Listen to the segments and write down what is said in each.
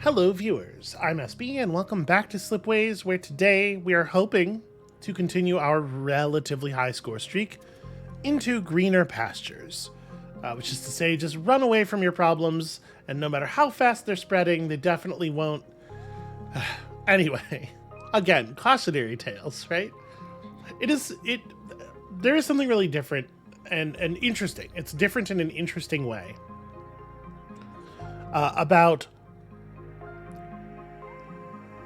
Hello viewers, I'm SB and welcome back to Slipways, where today we are hoping to continue our relatively high score streak into greener pastures. Which is to say, just run away from your problems, and no matter how fast they're spreading, they definitely won't. Anyway, again, cautionary tales, right? There is something really different and interesting. It's different in an interesting way about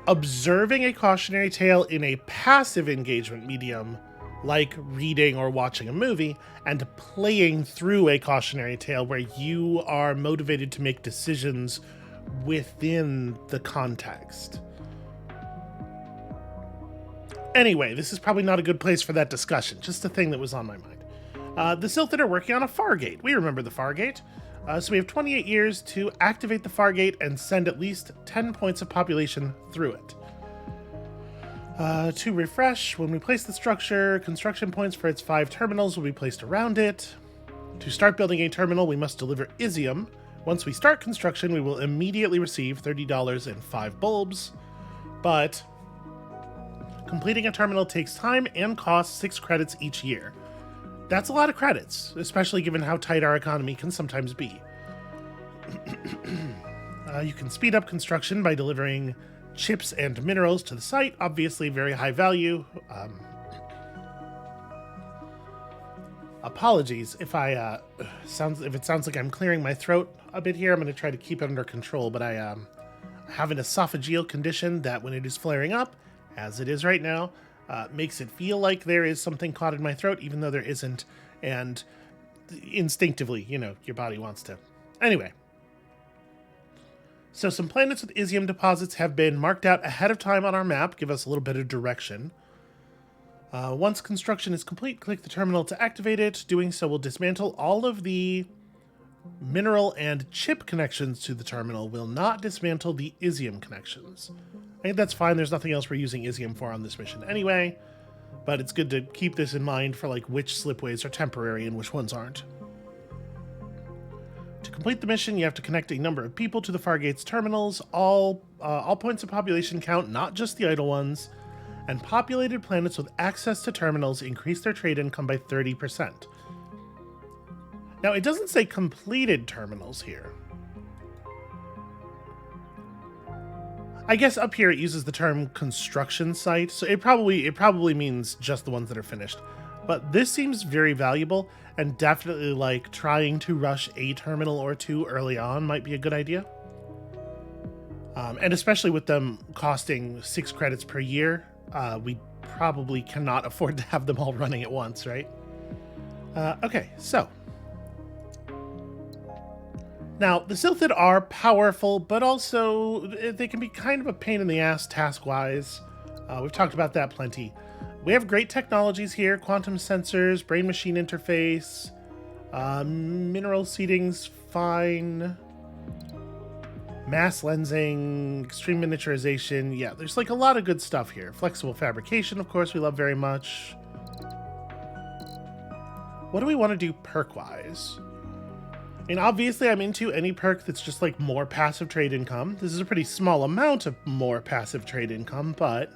observing a cautionary tale in a passive engagement medium like reading or watching a movie, and playing through a cautionary tale where you are motivated to make decisions within the context. Anyway, this is probably not a good place for that discussion, just a thing that was on my mind. The Sylphid are working on a Fargate. We remember the Fargate. So we have 28 years to activate the Fargate and send at least 10 points of population through it. To refresh, when we place the structure, construction points for its 5 terminals will be placed around it. To start building a terminal, we must deliver Isium. Once we start construction, we will immediately receive $30 and 5 bulbs. But completing a terminal takes time and costs 6 credits each year. That's a lot of credits, especially given how tight our economy can sometimes be. You can speed up construction by delivering chips and minerals to the site, obviously very high value. Apologies if it sounds like I'm clearing my throat a bit here. I'm going to try to keep it under control, but I have an esophageal condition that when it is flaring up, as it is right now, makes it feel like there is something caught in my throat, even though there isn't, and instinctively, your body wants to. Anyway. So some planets with Isium deposits have been marked out ahead of time on our map, give us a little bit of direction. Once construction is complete, click the terminal to activate it. Doing so will dismantle all of the mineral and chip connections to the terminal, will not dismantle the Isium connections. I think that's fine, there's nothing else we're using Isium for on this mission anyway, but it's good to keep this in mind for which slipways are temporary and which ones aren't. To complete the mission, you have to connect a number of people to the Fargate's terminals. All points of population count, not just the idle ones. And populated planets with access to terminals increase their trade income by 30%. Now, it doesn't say completed terminals here. I guess up here it uses the term construction site, so it probably means just the ones that are finished. But this seems very valuable, and definitely trying to rush a terminal or two early on might be a good idea. And especially with them costing 6 credits per year, we probably cannot afford to have them all running at once, right? Okay, so. Now, the Sylphid are powerful, but also they can be kind of a pain in the ass task-wise. We've talked about that plenty. We have great technologies here, quantum sensors, brain-machine interface, mineral seeding's fine, mass lensing, extreme miniaturization. Yeah, there's a lot of good stuff here. Flexible fabrication, of course, we love very much. What do we want to do perk-wise? And obviously I'm into any perk that's just more passive trade income. This is a pretty small amount of more passive trade income, but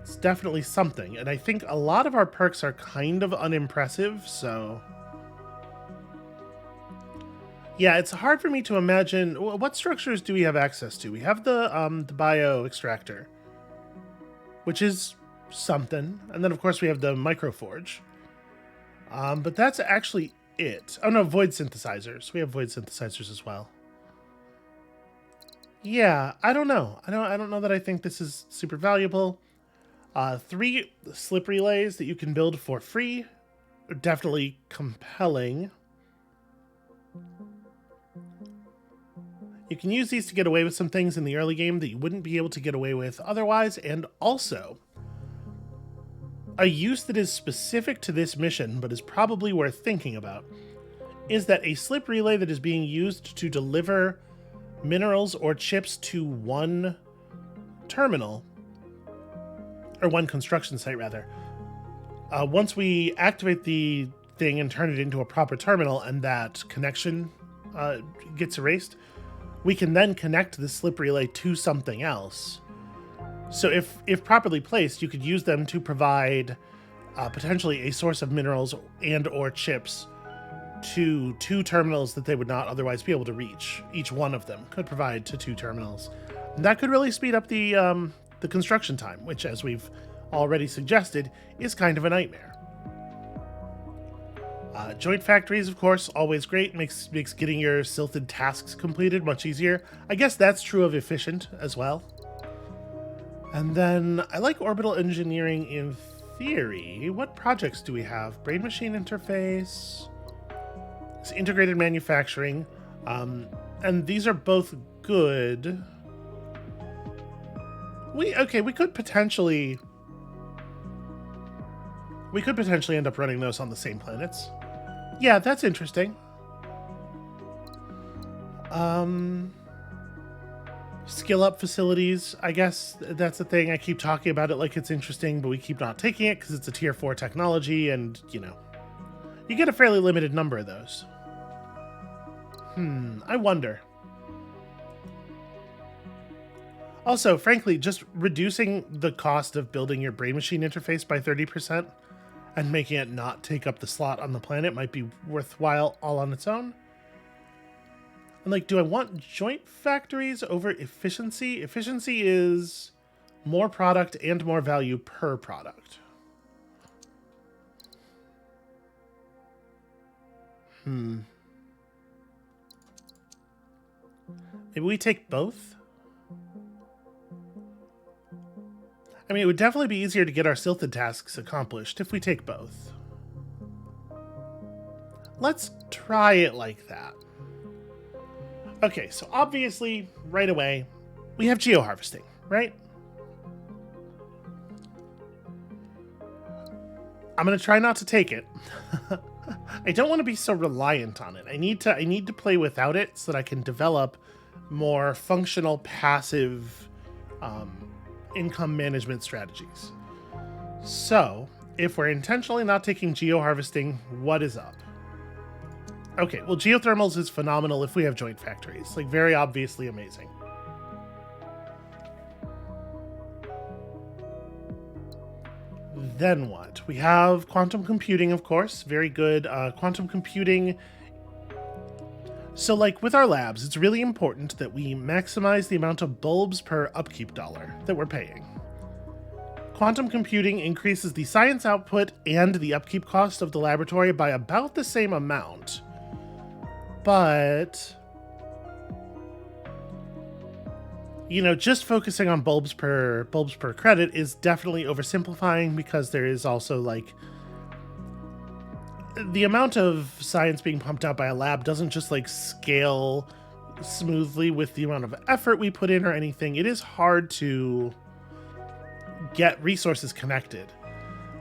it's definitely something, and I think a lot of our perks are kind of unimpressive, so. Yeah, it's hard for me to imagine. What structures do we have access to? We have the bio extractor, which is something, and then of course we have the microforge. But that's actually it. Oh no, void synthesizers. We have void synthesizers as well. Yeah, I don't know. I don't know that I think this is super valuable. 3 slip relays that you can build for free are definitely compelling. You can use these to get away with some things in the early game that you wouldn't be able to get away with otherwise, and also a use that is specific to this mission, but is probably worth thinking about, is that a slip relay that is being used to deliver minerals or chips to one terminal, or one construction site rather, once we activate the thing and turn it into a proper terminal and that connection gets erased, we can then connect the slip relay to something else. So if properly placed, you could use them to provide potentially a source of minerals and or chips to two terminals that they would not otherwise be able to reach. Each one of them could provide to two terminals. And that could really speed up the construction time, which, as we've already suggested, is kind of a nightmare. Joint factories, of course, always great. Makes getting your silted tasks completed much easier. I guess that's true of efficient as well. And then I like orbital engineering in theory. What projects do we have? Brain machine interface, it's integrated manufacturing, and these are both good. We could potentially end up running those on the same planets. Yeah, that's interesting. Skill up facilities, I guess that's the thing. I keep talking about it like it's interesting, but we keep not taking it because it's a tier 4 technology, and, you know, you get a fairly limited number of those. I wonder. Also, frankly, just reducing the cost of building your brain machine interface by 30% and making it not take up the slot on the planet might be worthwhile all on its own. And, like, do I want joint factories over efficiency? Efficiency is more product and more value per product. Maybe we take both? I mean, it would definitely be easier to get our silted tasks accomplished if we take both. Let's try it like that. Okay, so obviously, right away, we have geoharvesting, right? I'm going to try not to take it. I don't want to be so reliant on it. I need to play without it so that I can develop more functional, passive income management strategies. So, if we're intentionally not taking geoharvesting, what is up? Okay, well, geothermals is phenomenal if we have joint factories. Like, very obviously amazing. Then what? We have quantum computing, of course. Very good. Quantum computing. So, like, with our labs, it's really important that we maximize the amount of bulbs per upkeep dollar that we're paying. Quantum computing increases the science output and the upkeep cost of the laboratory by about the same amount. But, you know, just focusing on bulbs per credit is definitely oversimplifying, because there is also, like, the amount of science being pumped out by a lab doesn't just, like, scale smoothly with the amount of effort we put in or anything. It is hard to get resources connected.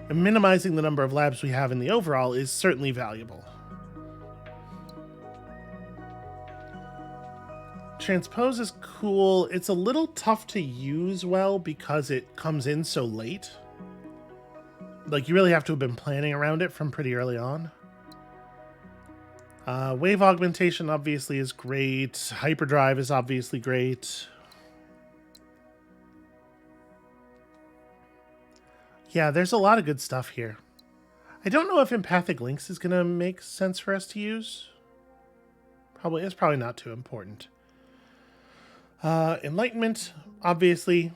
And minimizing the number of labs we have in the overall is certainly valuable. Transpose is cool. It's a little tough to use well because it comes in so late. Like, you really have to have been planning around it from pretty early on. Wave augmentation obviously is great. Hyperdrive is obviously great. Yeah, there's a lot of good stuff here. I don't know if empathic links is going to make sense for us to use. It's probably not too important. Enlightenment, obviously,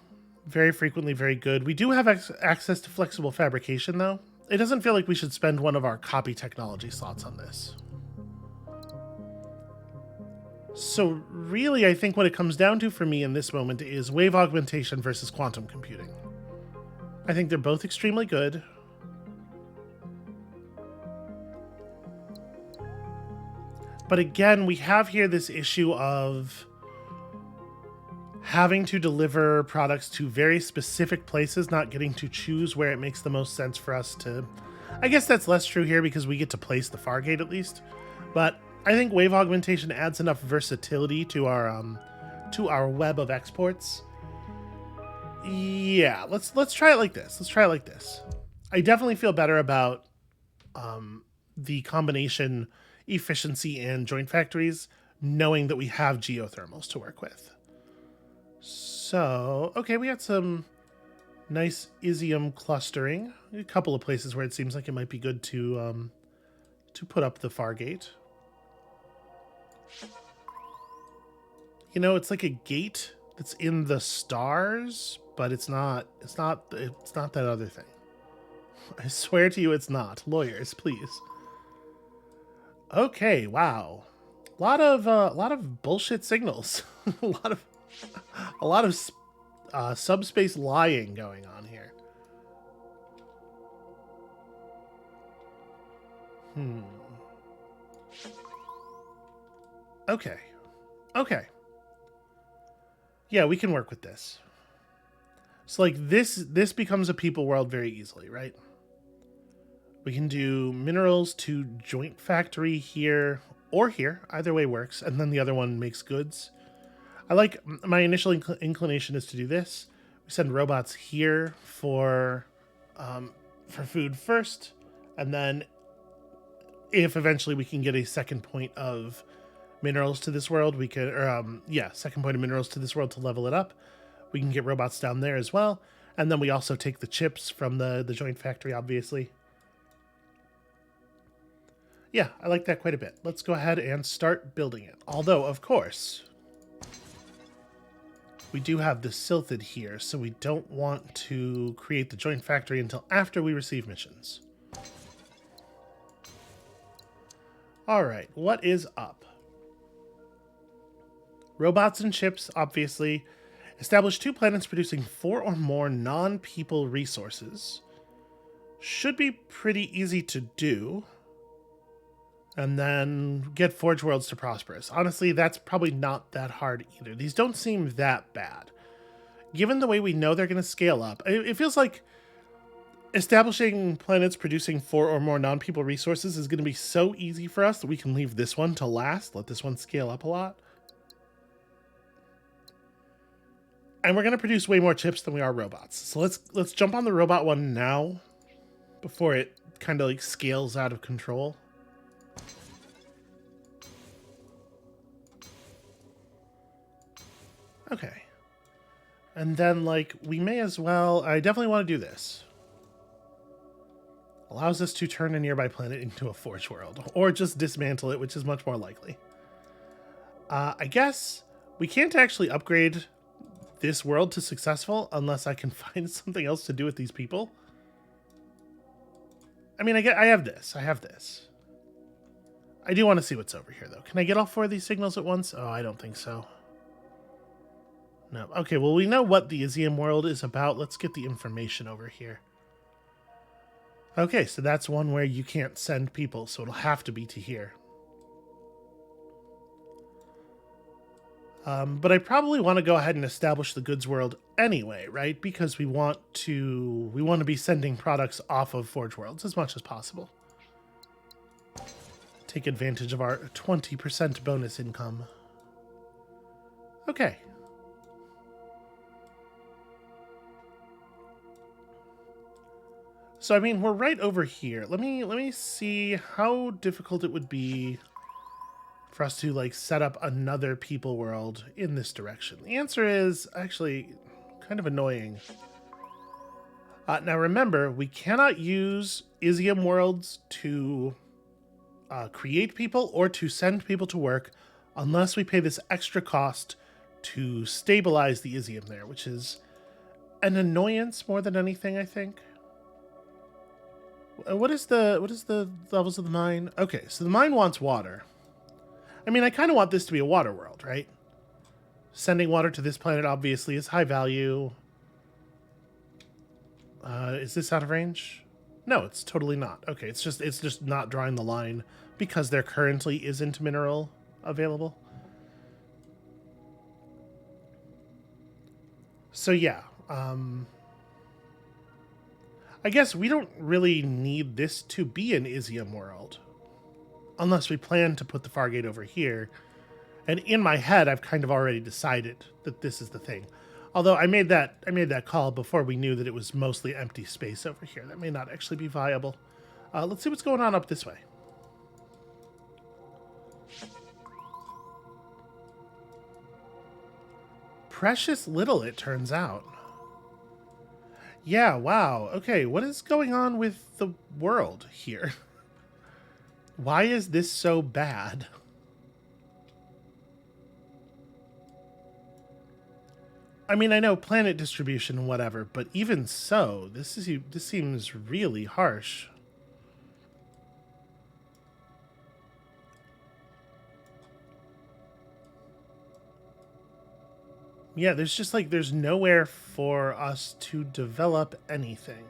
very frequently very good. We do have access to flexible fabrication, though. It doesn't feel like we should spend one of our copy technology slots on this. So really, I think what it comes down to for me in this moment is wave augmentation versus quantum computing. I think they're both extremely good. But again, we have here this issue of having to deliver products to very specific places, not getting to choose where it makes the most sense for us to... I guess that's less true here because we get to place the Fargate at least. But I think wave augmentation adds enough versatility to our web of exports. Yeah, let's try it like this. Let's try it like this. I definitely feel better about the combination efficiency and joint factories knowing that we have geothermals to work with. So, okay, we got some nice Isium clustering. A couple of places where it seems like it might be good to put up the Fargate. You know, it's like a gate that's in the stars, but it's not that other thing. I swear to you it's not. Lawyers, please. Okay, wow. A lot of bullshit signals. a lot of subspace lying going on here. Okay. Okay. Yeah, we can work with this. So like this becomes a people world very easily, right? We can do minerals to joint factory here or here. Either way works. And then the other one makes goods. I like, my initial inclination is to do this. We send robots here for food first. And then if eventually we can get a second point of minerals to this world, we could, second point of minerals to this world to level it up. We can get robots down there as well. And then we also take the chips from the joint factory, obviously. Yeah, I like that quite a bit. Let's go ahead and start building it. Although, of course, we do have the Silthid here, so we don't want to create the joint factory until after we receive missions. All right, what is up? Robots and chips, obviously. Establish 2 planets producing 4 or more non-people resources. Should be pretty easy to do. And then get Forge Worlds to Prosperous. Honestly, that's probably not that hard either. These don't seem that bad. Given the way we know they're going to scale up, it feels like establishing planets producing 4 or more non-people resources is going to be so easy for us that we can leave this one to last. Let this one scale up a lot. And we're going to produce way more chips than we are robots. So let's jump on the robot one now before it kind of like scales out of control. Okay. And then, like, we may as well... I definitely want to do this. Allows us to turn a nearby planet into a forge world. Or just dismantle it, which is much more likely. I guess we can't actually upgrade this world to successful unless I can find something else to do with these people. I mean, I have this. I have this. I do want to see what's over here, though. Can I get all 4 of these signals at once? Oh, I don't think so. No. Okay, well, we know what the Isium world is about. Let's get the information over here. Okay, so that's one where you can't send people, so it'll have to be to here. But I probably want to go ahead and establish the goods world anyway, right? Because we want to be sending products off of Forge Worlds as much as possible. Take advantage of our 20% bonus income. Okay. So I mean, we're right over here. Let me see how difficult it would be for us to like set up another people world in this direction. The answer is actually kind of annoying. Now remember, we cannot use Isium worlds to create people or to send people to work unless we pay this extra cost to stabilize the Isium there, which is an annoyance more than anything, I think. What is the levels of the mine? Okay, so the mine wants water. I mean, I kind of want this to be a water world, right? Sending water to this planet obviously is high value. Is this out of range? No, it's totally not. Okay, it's just not drawing the line because there currently isn't mineral available. So yeah, I guess we don't really need this to be an Isium world. Unless we plan to put the Fargate over here. And in my head, I've kind of already decided that this is the thing. Although I made that call before we knew that it was mostly empty space over here. That may not actually be viable. Let's see what's going on up this way. precious little, it turns out. Yeah, wow. Okay, what is going on with the world here? Why is this so bad? I mean, I know planet distribution and whatever, but even so, this seems really harsh. Yeah, there's just like, there's nowhere for us to develop anything.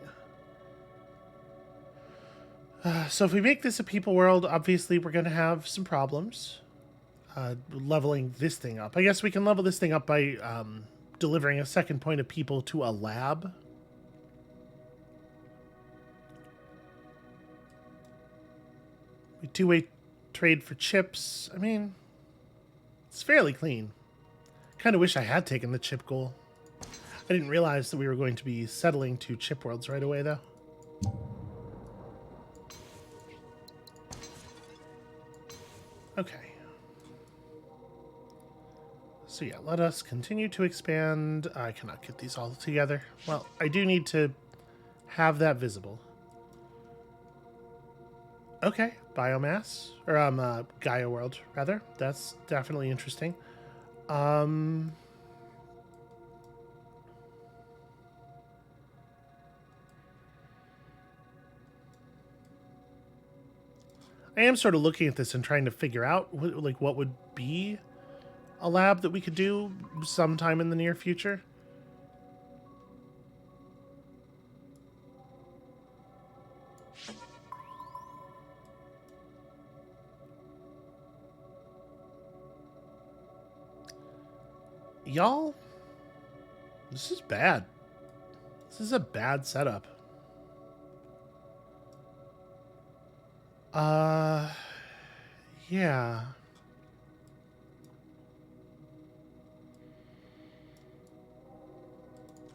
So if we make this a people world, obviously we're going to have some problems leveling this thing up. I guess we can level this thing up by delivering a second point of people to a lab. We two-way trade for chips. I mean, it's fairly clean. Kind of wish I had taken the chip goal. I didn't realize that we were going to be settling to chip worlds right away, though. Okay. So yeah, let us continue to expand. I cannot get these all together. Well, I do need to have that visible. Okay, biomass. Or, Gaia world, rather. That's definitely interesting. I am sort of looking at this and trying to figure out what would be a lab that we could do sometime in the near future. Y'all, this is bad. This is a bad setup. Yeah.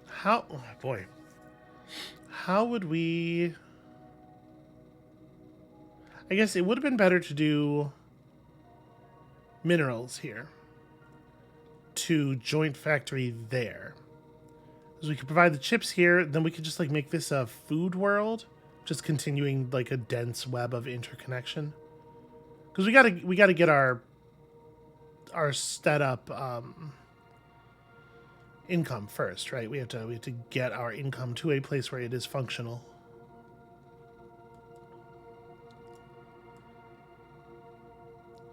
How, oh boy. How would we... I guess it would have been better to do minerals here to joint factory there. Because we could provide the chips here, then we could just like make this a food world, just continuing like a dense web of interconnection. Because we gotta get our set up income first, right? We have to get our income to a place where it is functional.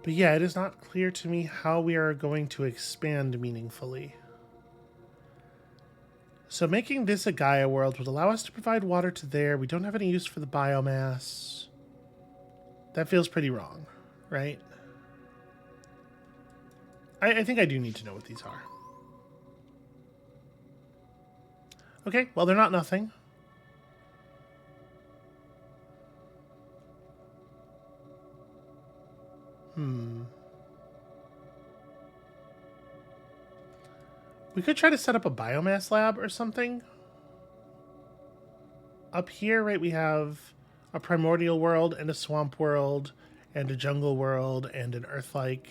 But yeah, it is not clear to me how we are going to expand meaningfully. So making this a Gaia world would allow us to provide water to there. We don't have any use for the biomass. That feels pretty wrong, right? I think I do need to know what these are. Okay, well, they're not nothing. We could try to set up a biomass lab or something. Up here, right, we have a primordial world and a swamp world and a jungle world and an earth-like.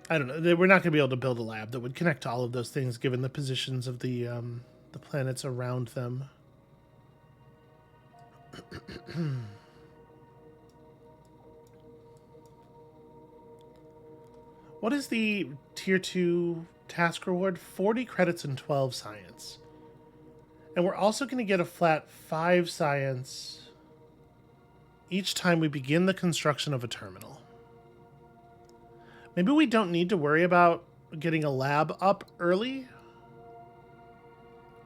I don't know. We're not going to be able to build a lab that would connect to all of those things given the positions of the planets around them. What is the tier 2 task reward? 40 credits and 12 science. And we're also going to get a flat 5 science each time we begin the construction of a terminal. Maybe we don't need to worry about getting a lab up early.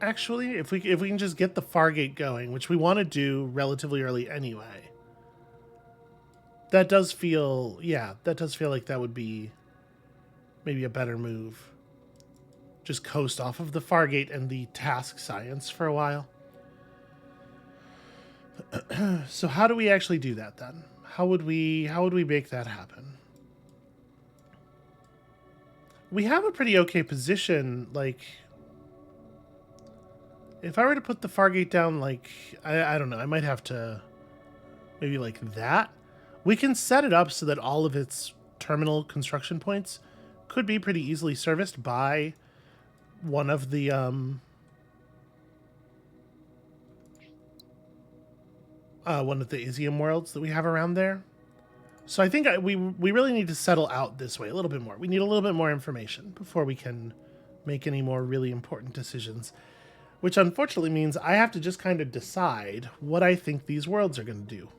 Actually, if we can just get the Fargate going, which we want to do relatively early anyway. That does feel, yeah, that does feel like that would be maybe a better move. Just coast off of the Fargate and the task science for a while. So how do we actually do that then? How would we make that happen? We have a pretty okay position, like if I were to put the Fargate down, like I don't know, I might have to maybe like that. We can set it up so that all of its terminal construction points could be pretty easily serviced by one of the Isium worlds that we have around there. So I think we really need to settle out this way a little bit more. We need a little bit more information before we can make any more really important decisions, which unfortunately means I have to just kind of decide what I think these worlds are going to do.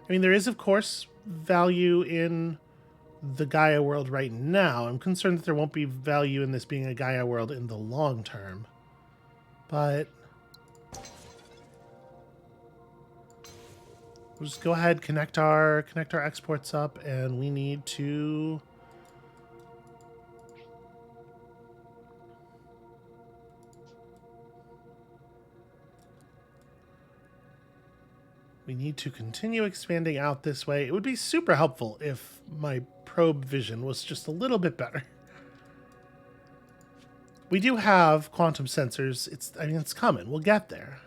I mean, there is, of course, value in the Gaia world right now. I'm concerned that there won't be value in this being a Gaia world in the long term. But we'll just go ahead, connect our exports up, and we need to continue expanding out this way. It would be super helpful if my probe vision was just a little bit better. We do have quantum sensors. It's coming. We'll get there.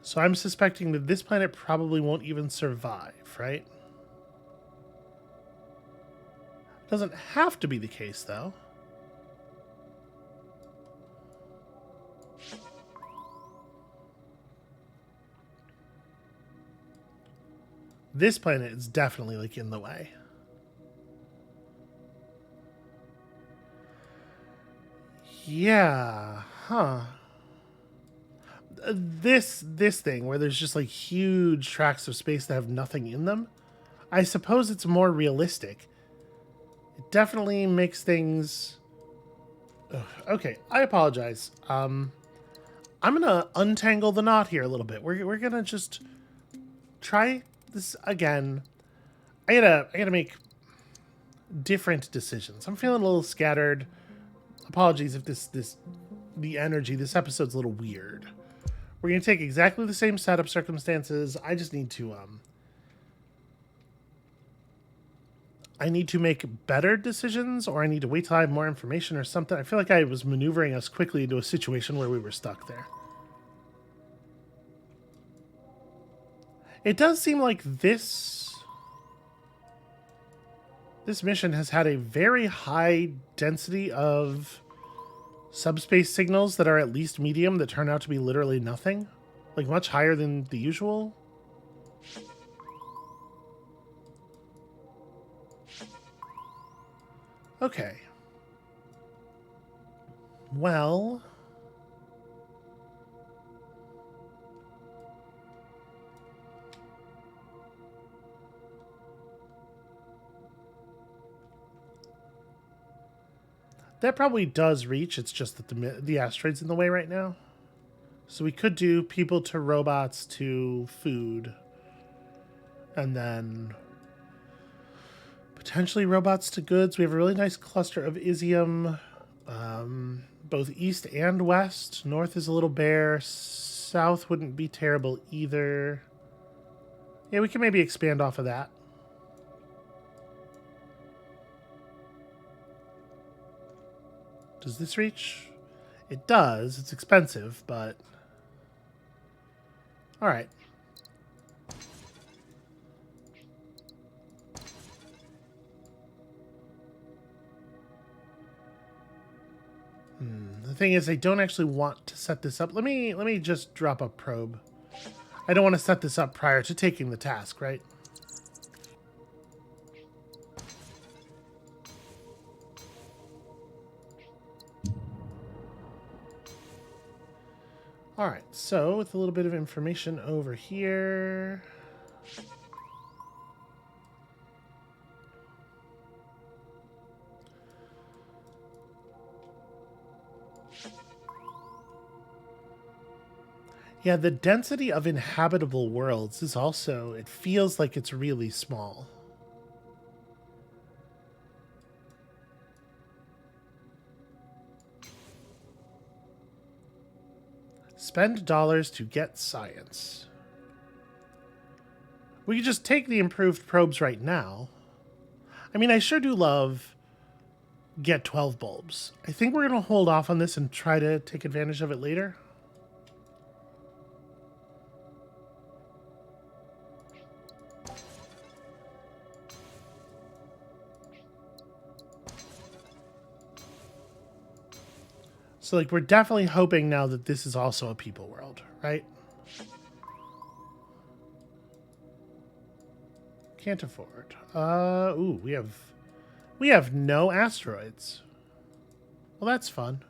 So I'm suspecting that this planet probably won't even survive, right? Doesn't have to be the case, though. This planet is definitely, like, in the way. Yeah, huh. This thing where there's just, like, huge tracts of space that have nothing in them, I suppose it's more realistic. It definitely makes things... Ugh, okay, I apologize. I'm gonna untangle the knot here a little bit. We're gonna just try this again. I gotta make different decisions. I'm feeling a little scattered. Apologies if the energy, this episode's a little weird. We're gonna take exactly the same setup circumstances. I just need to I need to make better decisions, or I need to wait till I have more information or something. I feel like I was maneuvering us quickly into a situation where we were stuck there. It does seem like this mission has had a very high density of subspace signals that are at least medium that turn out to be literally nothing. Like, much higher than the usual. Okay. Well... that probably does reach. It's just that the asteroid's in the way right now. So we could do people to robots to food. And then potentially robots to goods. We have a really nice cluster of Isium. Both east and west. North is a little bare. South wouldn't be terrible either. Yeah, we can maybe expand off of that. Does this reach? It does. It's expensive, but... alright. The thing is, I don't actually want to set this up. Let me just drop a probe. I don't want to set this up prior to taking the task, right? Alright, so with a little bit of information over here... yeah, the density of inhabitable worlds is also... it feels like it's really small. Spend dollars to get science. We could just take the improved probes right now. I mean, I sure do love get 12 bulbs. I think we're going to hold off on this and try to take advantage of it later. So, like, we're definitely hoping now that this is also a people world, right? Can't afford. Ooh, we have no asteroids. Well, that's fun.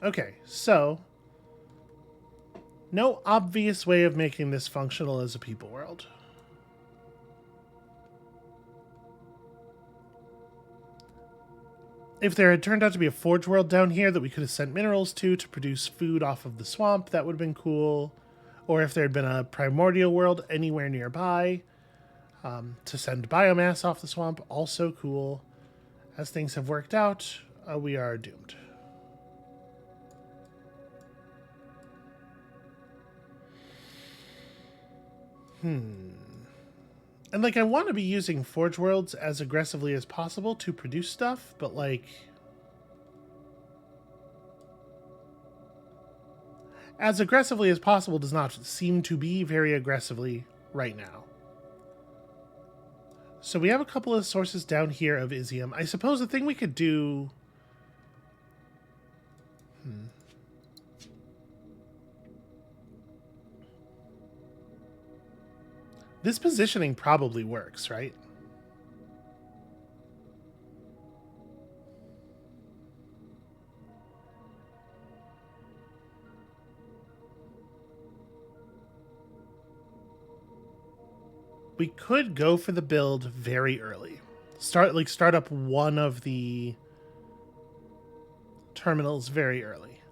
Okay, so no obvious way of making this functional as a people world. If there had turned out to be a forge world down here that we could have sent minerals to produce food off of the swamp, that would have been cool. Or if there had been a primordial world anywhere nearby to send biomass off the swamp, also cool. As things have worked out, we are doomed. And, like, I want to be using Forge Worlds as aggressively as possible to produce stuff, but, like, as aggressively as possible does not seem to be very aggressively right now. So we have a couple of sources down here of Isium. I suppose the thing we could do... This positioning probably works, right? We could go for the build very early. Start up one of the terminals very early.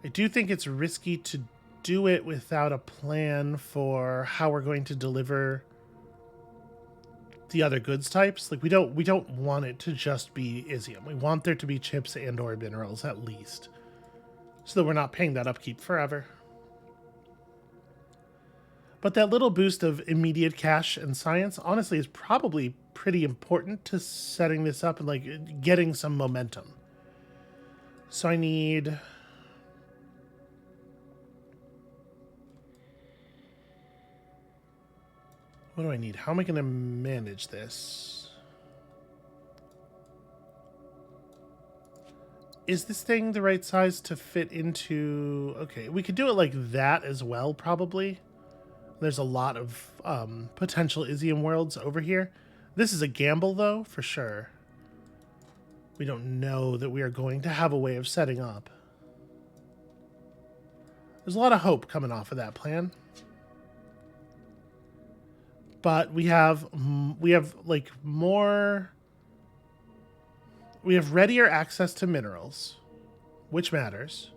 I do think it's risky to do it without a plan for how we're going to deliver the other goods types. Like, we don't want it to just be Isium. We want there to be chips and or minerals at least, so that we're not paying that upkeep forever. But that little boost of immediate cash and science, honestly, is probably pretty important to setting this up and, like, getting some momentum. So I need... What do I need? How am I going to manage this? Is this thing the right size to fit into... Okay, we could do it like that as well, probably. There's a lot of potential Isium worlds over here. This is a gamble, though, for sure. We don't know that we are going to have a way of setting up. There's a lot of hope coming off of that plan. But we have like more... We have readier access to minerals, which matters.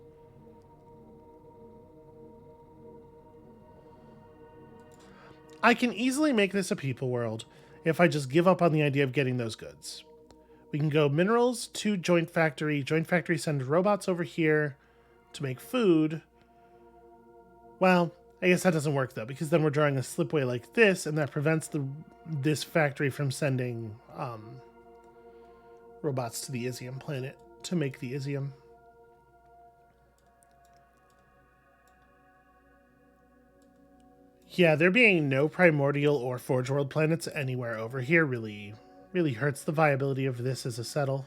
I can easily make this a people world if I just give up on the idea of getting those goods. We can go minerals to Joint Factory. Joint Factory send robots over here to make food. Well, I guess that doesn't work, though, because then we're drawing a slipway like this, and that prevents this factory from sending robots to the Isium planet to make the Isium. Yeah, there being no primordial or Forge World planets anywhere over here really hurts the viability of this as a settle.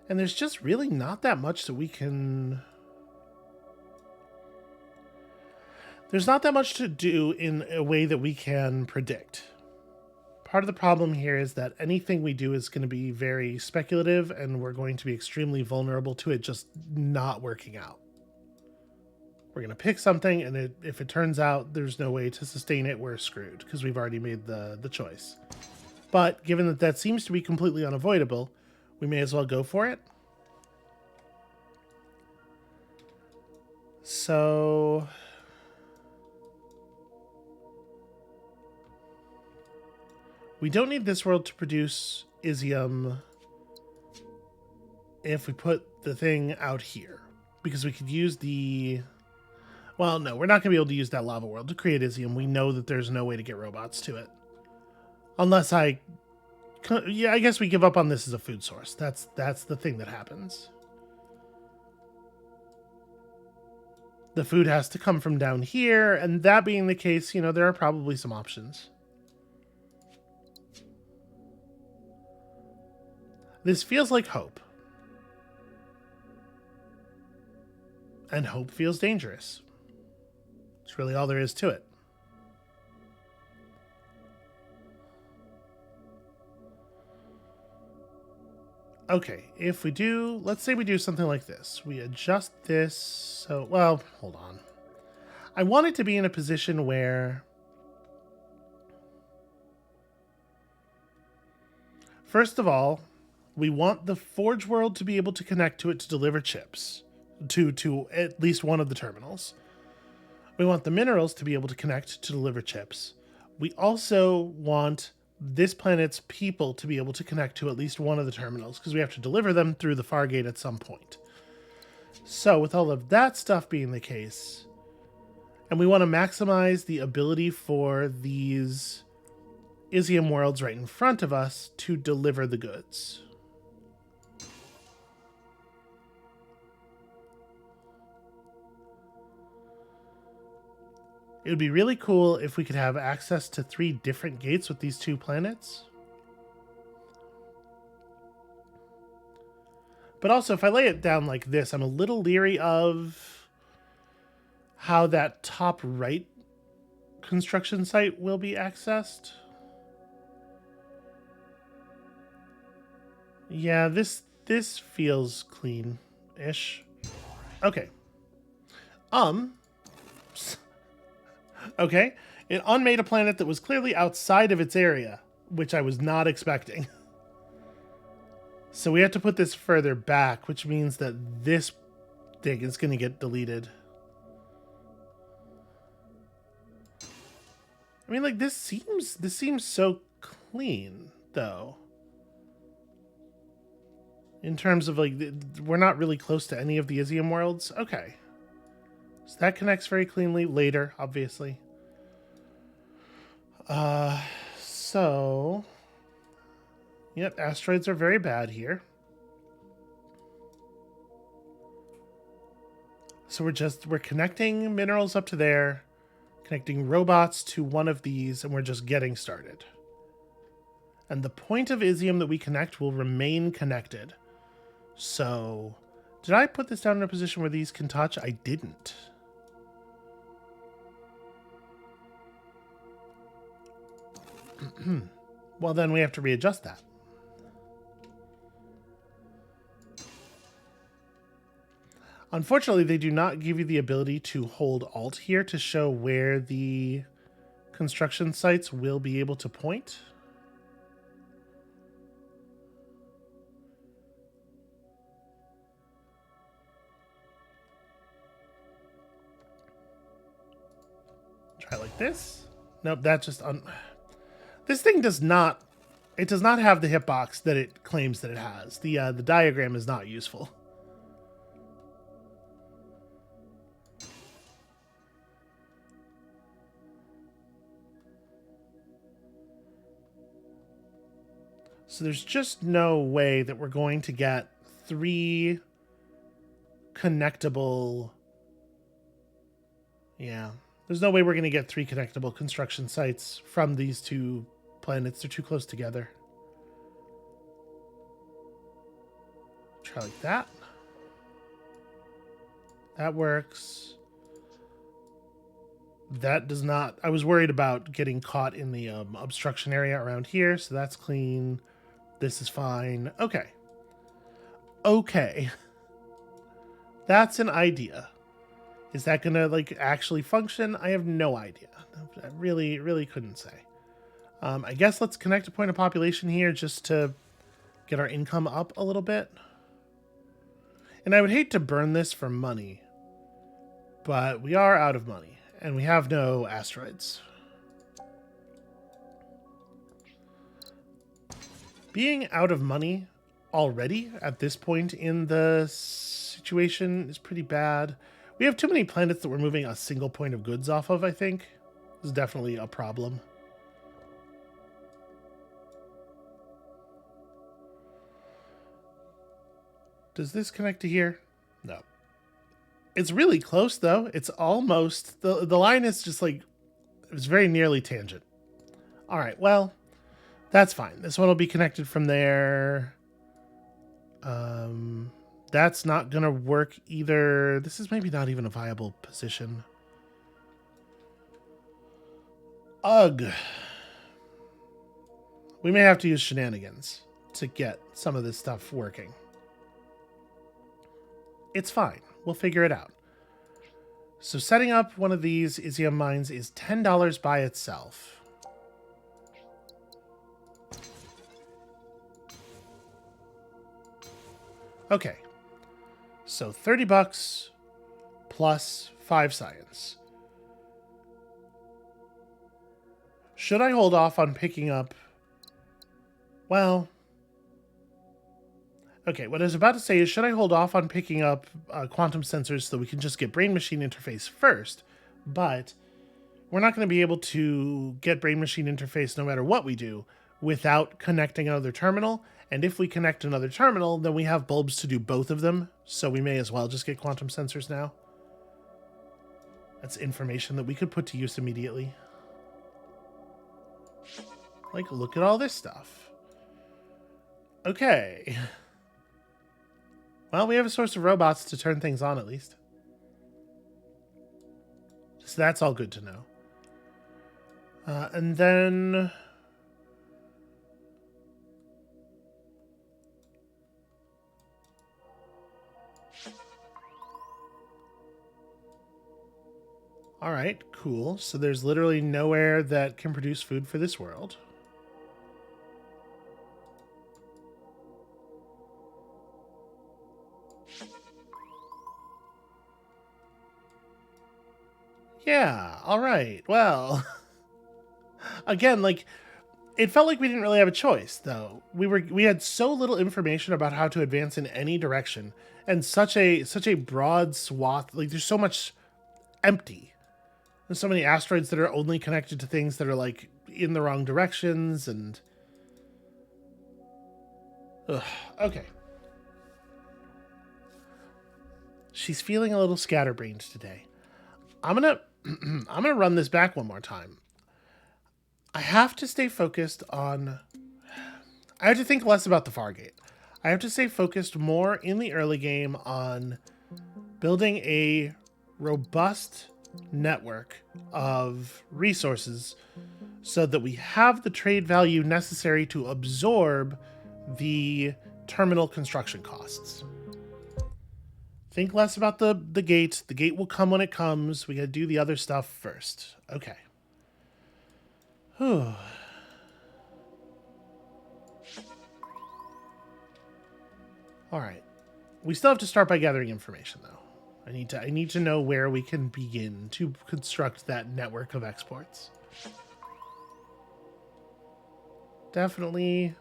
And there's just really not that much that we can... There's not that much to do in a way that we can predict. Part of the problem here is that anything we do is going to be very speculative, and we're going to be extremely vulnerable to it just not working out. We're going to pick something, and if it turns out there's no way to sustain it, we're screwed, because we've already made the choice. But given that that seems to be completely unavoidable, we may as well go for it. So... we don't need this world to produce Isium if we put the thing out here, because we could use the... Well, no, we're not going to be able to use that lava world to create Isium. We know that there's no way to get robots to it. Unless yeah, I guess we give up on this as a food source. That's the thing that happens. The food has to come from down here, and that being the case, you know, there are probably some options. This feels like hope. And hope feels dangerous. It's really all there is to it. Okay, if we do, let's say we do something like this. We adjust this, so, well, hold on. I want it to be in a position where, first of all, we want the Forge world to be able to connect to it to deliver chips to at least one of the terminals. We want the minerals to be able to connect to deliver chips. We also want this planet's people to be able to connect to at least one of the terminals because we have to deliver them through the Fargate at some point. So with all of that stuff being the case, and we want to maximize the ability for these Isium worlds right in front of us to deliver the goods. It would be really cool if we could have access to 3 different gates with these 2 planets. But also, if I lay it down like this, I'm a little leery of how that top right construction site will be accessed. Yeah, this feels clean-ish. Okay. Okay. It unmade a planet that was clearly outside of its area, which I was not expecting. So we have to put this further back, which means that this thing is going to get deleted. I mean, like, this seems so clean, though. In terms of, like, we're not really close to any of the Isium worlds. Okay. So that connects very cleanly later, obviously. So... Yep, asteroids are very bad here. So we're connecting minerals up to there, connecting robots to one of these, and we're just getting started. And the point of Isium that we connect will remain connected. So, did I put this down in a position where these can touch? I didn't. Well, then we have to readjust that. Unfortunately, they do not give you the ability to hold Alt here to show where the construction sites will be able to point. Try like this. Nope, that just... This thing does not... It does not have the hitbox that it claims that it has. The diagram is not useful. So there's just no way that we're going to get 3 connectable... Yeah. There's no way we're going to get 3 connectable construction sites from these 2 planets. They're too close together. Try like that. That works. That does not... I was worried about getting caught in the obstruction area around here, so that's clean. This is fine. Okay. Okay. That's an idea. Is that going to, like, actually function? I have no idea. I really couldn't say. I guess let's connect a point of population here just to get our income up a little bit. And I would hate to burn this for money, but we are out of money, and we have no asteroids. Being out of money already at this point in the situation is pretty bad. We have too many planets that we're moving a single point of goods off of, I think. This is definitely a problem. Does this connect to here? No. It's really close, though. It's almost... The line is just like... It's very nearly tangent. All right, well, that's fine. This one will be connected from there. That's not going to work either. This is maybe not even a viable position. Ugh. We may have to use shenanigans to get some of this stuff working. It's fine. We'll figure it out. So setting up one of these Isium mines is $10 by itself. Okay. So $30 plus 5 science. Should I hold off on picking up... Well... Okay, what I was about to say is, should I hold off on picking up quantum sensors so we can just get brain-machine interface first? But we're not going to be able to get brain-machine interface no matter what we do without connecting another terminal. And if we connect another terminal, then we have bulbs to do both of them. So we may as well just get quantum sensors now. That's information that we could put to use immediately. Like, look at all this stuff. Okay. Well, we have a source of robots to turn things on, at least. So that's all good to know. And then... All right, cool. So there's literally nowhere that can produce food for this world. Yeah, all right. Well, again, like, it felt like we didn't really have a choice, though. We had so little information about how to advance in any direction, and such a broad swath. Like, there's so much empty. There's so many asteroids that are only connected to things that are, like, in the wrong directions, and... Ugh, okay. She's feeling a little scatterbrained today. I'm gonna run this back one more time. I have to stay focused on... I have to think less about the Fargate. I have to stay focused more in the early game on building a robust network of resources so that we have the trade value necessary to absorb the terminal construction costs. Think less about the gate. The gate will come when it comes. We gotta do the other stuff first. Okay. Whew. Alright. We still have to start by gathering information, though. I need to know where we can begin to construct that network of exports. Definitely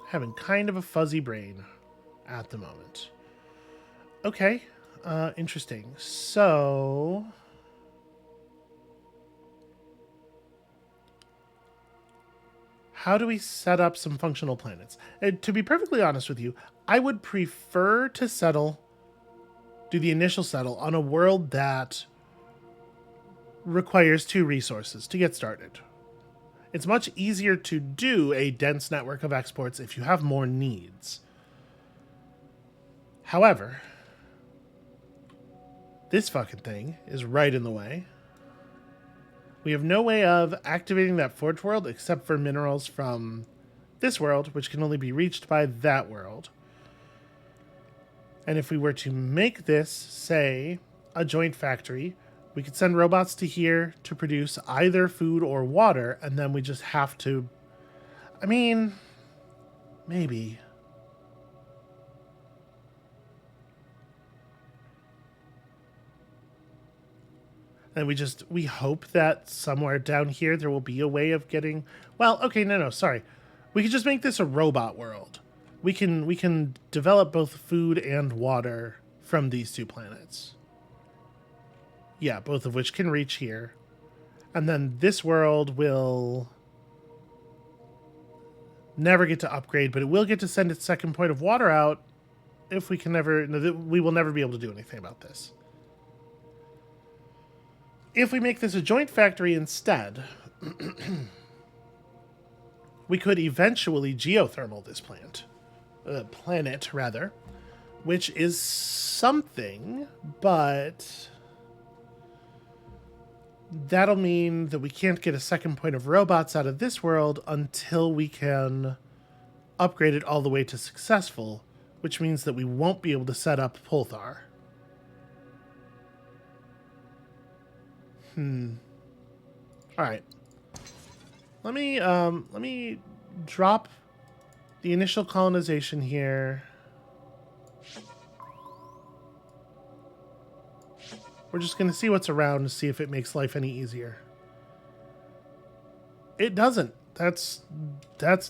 having kind of a fuzzy brain at the moment. Okay, interesting. So... how do we set up some functional planets? And to be perfectly honest with you, I would prefer to do the initial settle on a world that requires 2 resources to get started. It's much easier to do a dense network of exports if you have more needs. However, this fucking thing is right in the way. We have no way of activating that forge world except for minerals from this world, which can only be reached by that world. And if we were to make this, say, a joint factory, we could send robots to here to produce either food or water, and then we just have to... I mean, maybe... and we hope that somewhere down here there will be a way of getting... well, okay, no, sorry. We could just make this a robot world. We can develop both food and water from these 2 planets. Yeah, both of which can reach here. And then this world will never get to upgrade, but it will get to send its second point of water out if we can never... We will never be able to do anything about this. If we make this a joint factory instead, we could eventually geothermal this planet, rather, which is something, but that'll mean that we can't get a second point of robots out of this world until we can upgrade it all the way to successful, which means that we won't be able to set up Pulthar. All right. Let me drop the initial colonization here. We're just going to see what's around to see if it makes life any easier. It doesn't. That's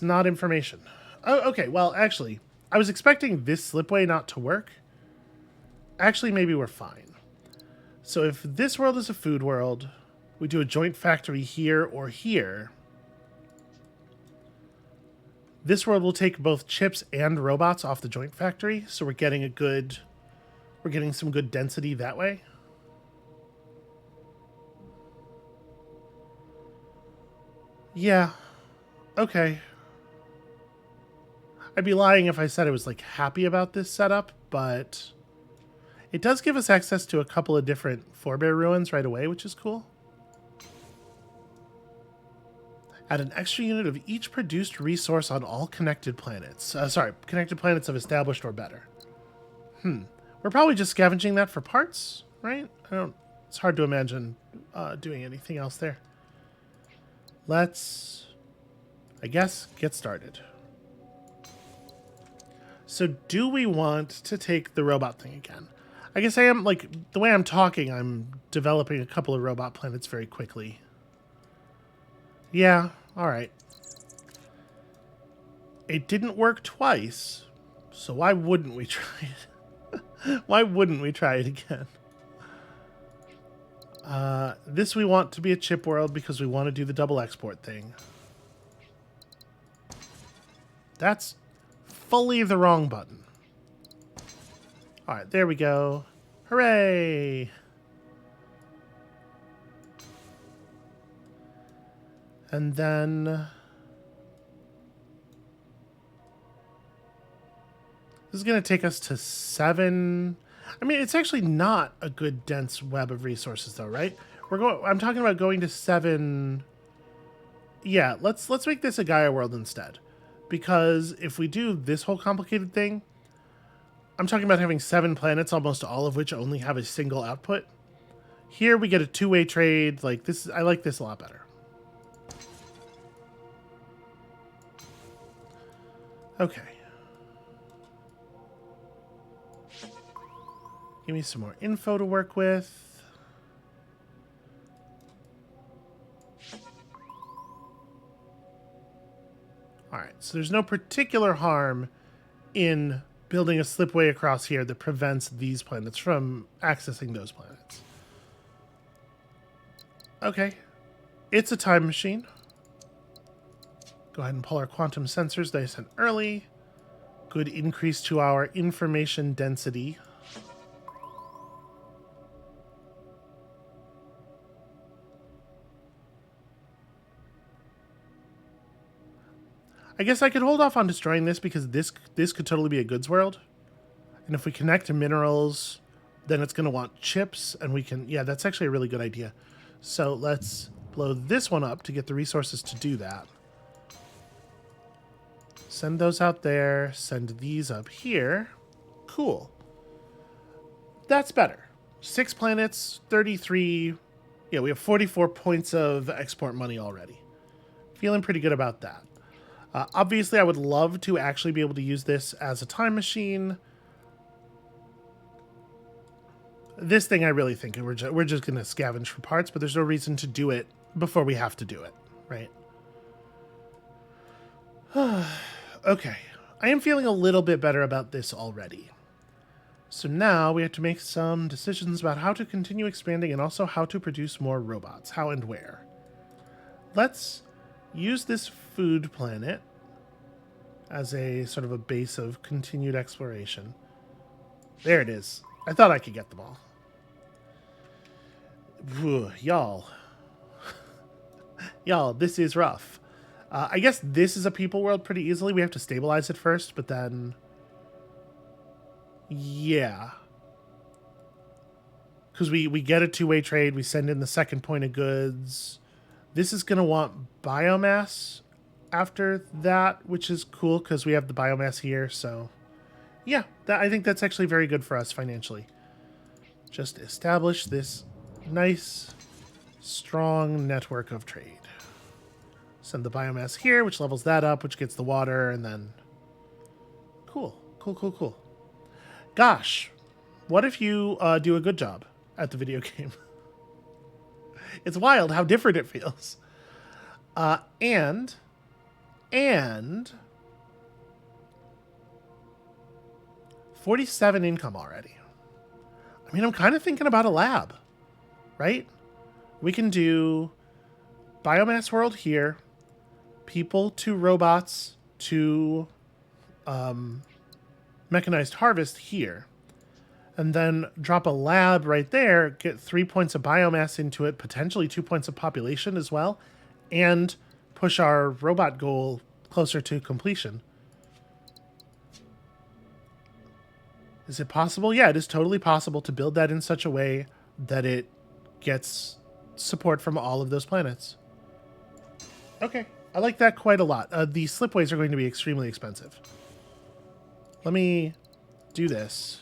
not information. Oh, okay. Well, actually, I was expecting this slipway not to work. Actually, maybe we're fine. So if this world is a food world, we do a joint factory here or here. This world will take both chips and robots off the joint factory, so we're getting some good density that way. Yeah. Okay. I'd be lying if I said I was like happy about this setup, but it does give us access to a couple of different forebear ruins right away, which is cool. Add an extra unit of each produced resource on all connected planets. Connected planets of established or better. We're probably just scavenging that for parts, right? It's hard to imagine doing anything else there. Let's, I guess, get started. So do we want to take the robot thing again? I guess I am, like, the way I'm talking, I'm developing a couple of robot planets very quickly. Yeah, alright. It didn't work twice, so why wouldn't we try it? Why wouldn't we try it again? This we want to be a chip world because we want to do the double export thing. That's fully the wrong button. Alright, there we go. Hooray! And then this is going to take us to 7. I mean, it's actually not a good dense web of resources, though, right? I'm talking about going to 7. Yeah, let's make this a Gaia world instead, because if we do this whole complicated thing, I'm talking about having 7 planets, almost all of which only have a single output. Here we get a two-way trade. Like this, I like this a lot better. Okay. Give me some more info to work with. Alright, so there's no particular harm in building a slipway across here that prevents these planets from accessing those planets. Okay. It's a time machine. Go ahead and pull our quantum sensors that I sent early. Good increase to our information density. I guess I could hold off on destroying this because this could totally be a goods world. And if we connect to minerals, then it's going to want chips, and we can... Yeah, that's actually a really good idea. So let's blow this one up to get the resources to do that. Send those out there. Send these up here. Cool. That's better. 6 planets, 33... Yeah, we have 44 points of export money already. Feeling pretty good about that. Obviously, I would love to actually be able to use this as a time machine. This thing, I really think we're just going to scavenge for parts, but there's no reason to do it before we have to do it, right? Okay. I am feeling a little bit better about this already. So now we have to make some decisions about how to continue expanding and also how to produce more robots. How and where. Let's use this food planet as a sort of a base of continued exploration. There it is. I thought I could get them all. Y'all. Y'all, this is rough. I guess this is a people world pretty easily. We have to stabilize it first, but then... yeah. Because we get a two-way trade. We send in the second point of goods. This is going to want biomass after that, which is cool because we have the biomass here. So, yeah, I think that's actually very good for us financially. Just establish this nice, strong network of trade. Send the biomass here, which levels that up, which gets the water, and then... cool. Gosh, what if you do a good job at the video game? It's wild how different it feels. And 47 income already. I mean, I'm kind of thinking about a lab, right? We can do biomass world here, people to robots to mechanized harvest here, and then drop a lab right there, get 3 points of biomass into it, potentially 2 points of population as well, and push our robot goal closer to completion. Is it possible? Yeah, it is totally possible to build that in such a way that it gets support from all of those planets. Okay, I like that quite a lot. The slipways are going to be extremely expensive. Let me do this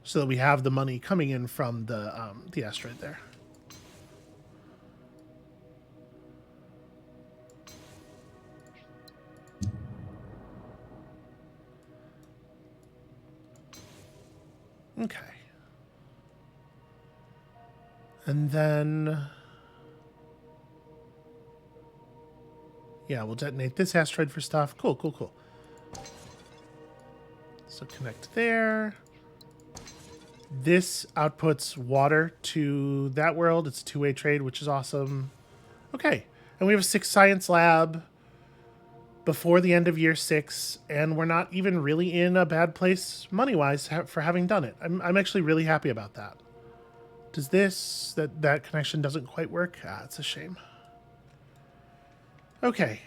so that we have the money coming in from the asteroid there. Okay. And then... yeah, we'll detonate this asteroid for stuff. Cool. So connect there. This outputs water to that world. It's a two-way trade, which is awesome. Okay. And we have a 6 science lab before the end of year 6, and we're not even really in a bad place money-wise for having done it. I'm actually really happy about that. Does this... that connection doesn't quite work? Ah, it's a shame. Okay.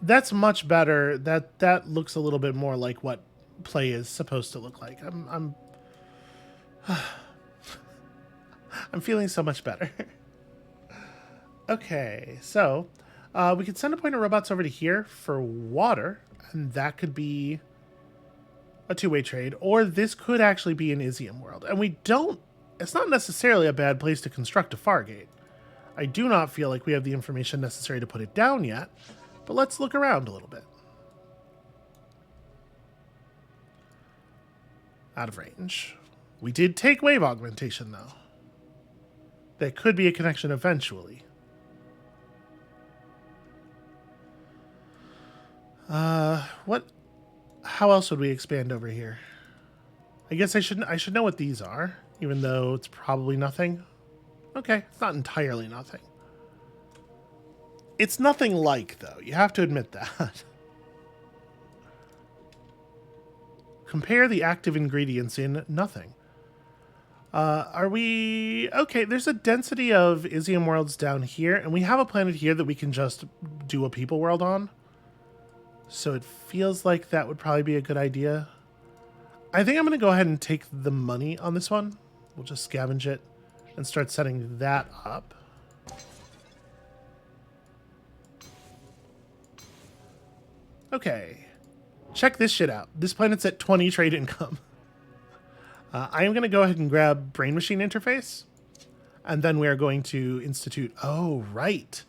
That's much better. That looks a little bit more like what play is supposed to look like. I'm feeling so much better. Okay, so we could send a point of robots over to here for water, and that could be a two-way trade, or this could actually be an Isium world. And we don't... it's not necessarily a bad place to construct a Fargate. I do not feel like we have the information necessary to put it down yet, but let's look around a little bit. Out of range. We did take wave augmentation, though. There could be a connection eventually. What? How else would we expand over here? I guess I should know what these are, even though it's probably nothing. Okay, it's not entirely nothing. It's nothing like, though. You have to admit that. Compare the active ingredients in nothing. Are we... okay, there's a density of Isium worlds down here, and we have a planet here that we can just do a people world on. So it feels like that would probably be a good idea. I think I'm going to go ahead and take the money on this one. We'll just scavenge it and start setting that up. Okay. Check this shit out. This planet's at 20 trade income. I am going to go ahead and grab Brain Machine Interface. And then we are going to institute... oh, right.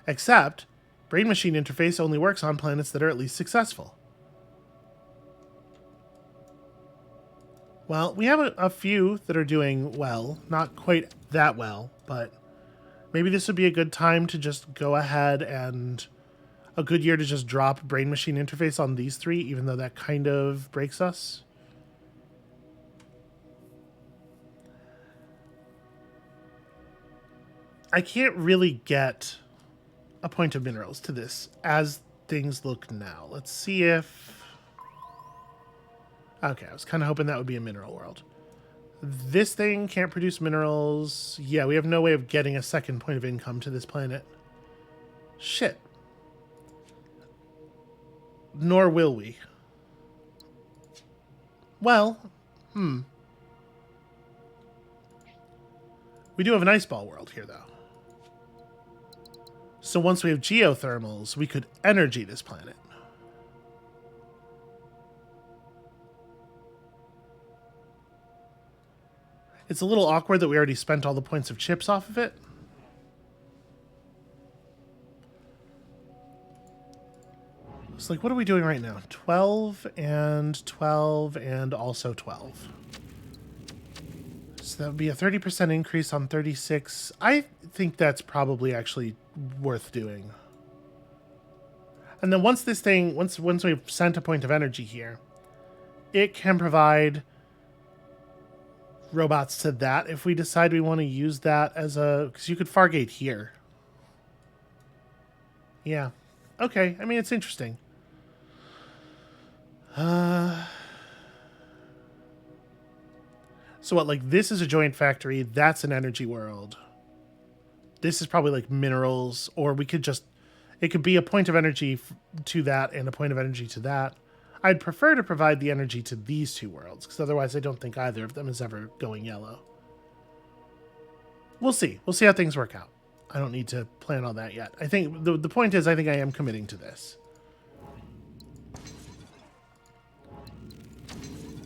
Except, Brain Machine Interface only works on planets that are at least successful. Well, we have a few that are doing well. Not quite that well, but maybe this would be a good time to just go ahead and... a good year to just drop Brain Machine Interface on these 3, even though that kind of breaks us. I can't really get a point of minerals to this as things look now. Let's see if... Okay, I was kind of hoping that would be a mineral world. This thing can't produce minerals. Yeah, we have no way of getting a second point of income to this planet. Shit. Nor will we. Well, we do have an ice ball world here, though. So once we have geothermals, we could energy this planet. It's a little awkward that we already spent all the points of chips off of it. It's like, what are we doing right now? 12 and 12 and also 12. So that would be a 30% increase on 36. I think that's probably actually worth doing. And then once this thing, once we've sent a point of energy here, it can provide robots to that if we decide we want to use that as a... Because you could Fargate here. Yeah. Okay. I mean, it's interesting. So what, like, this is a joint factory. That's an energy world. This is probably like minerals, or we could just... It could be a point of energy to that and a point of energy to that. I'd prefer to provide the energy to these two worlds, because otherwise I don't think either of them is ever going yellow. We'll see. We'll see how things work out. I don't need to plan on that yet. I think the point is I think I am committing to this.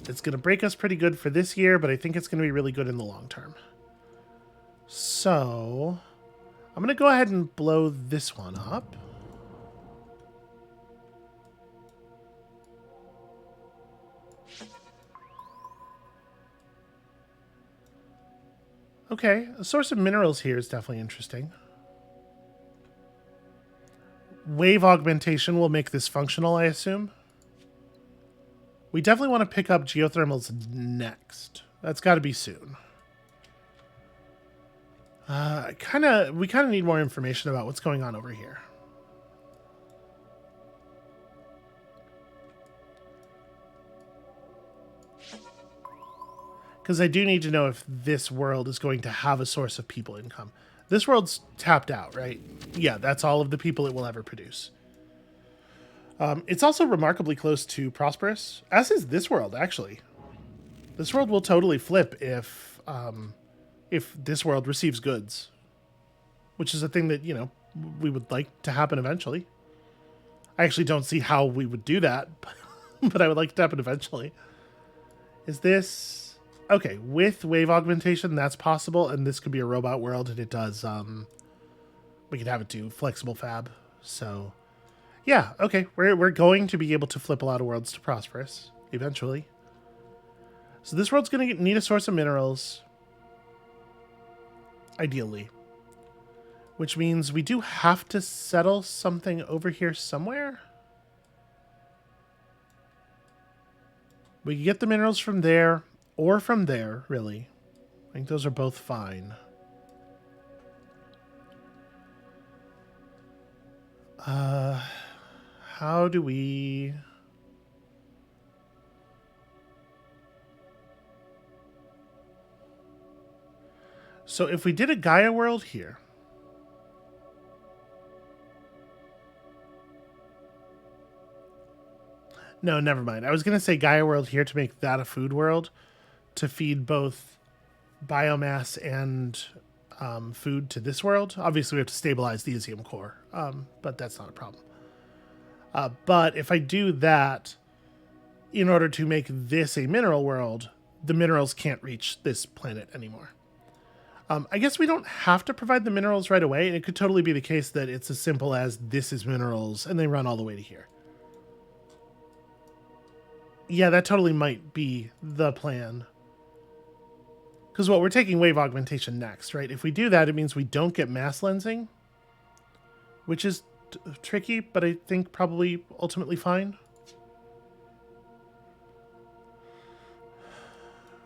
It's going to break us pretty good for this year, but I think it's going to be really good in the long term. So, I'm going to go ahead and blow this one up. Okay, a source of minerals here is definitely interesting. Wave augmentation will make this functional, I assume. We definitely want to pick up geothermals next. That's got to be soon. We kind of need more information about what's going on over here. Because I do need to know if this world is going to have a source of people income. This world's tapped out, right? Yeah, that's all of the people it will ever produce. It's also remarkably close to prosperous, as is this world, actually. This world will totally flip if this world receives goods, which is a thing that, you know, we would like to happen eventually. I actually don't see how we would do that, but I would like it to happen eventually. Is this... Okay, with wave augmentation, that's possible, and this could be a robot world, and it does, we could have it do flexible fab, so... Yeah, okay, we're going to be able to flip a lot of worlds to prosperous, eventually. So this world's going to need a source of minerals, ideally. Which means we do have to settle something over here somewhere. We can get the minerals from there, or from there, really. I think those are both fine. How do we... So if we did a Gaia world here... No, never mind. I was going to say Gaia world here to make that a food world, to feed both biomass and food to this world. Obviously, we have to stabilize the Isium core, but that's not a problem. But if I do that, in order to make this a mineral world, the minerals can't reach this planet anymore. I guess we don't have to provide the minerals right away. It could totally be the case that it's as simple as this is minerals, and they run all the way to here. Yeah, that totally might be the plan. Because what we're taking wave augmentation next, right? If we do that, it means we don't get mass lensing, which is tricky, but I think probably ultimately fine.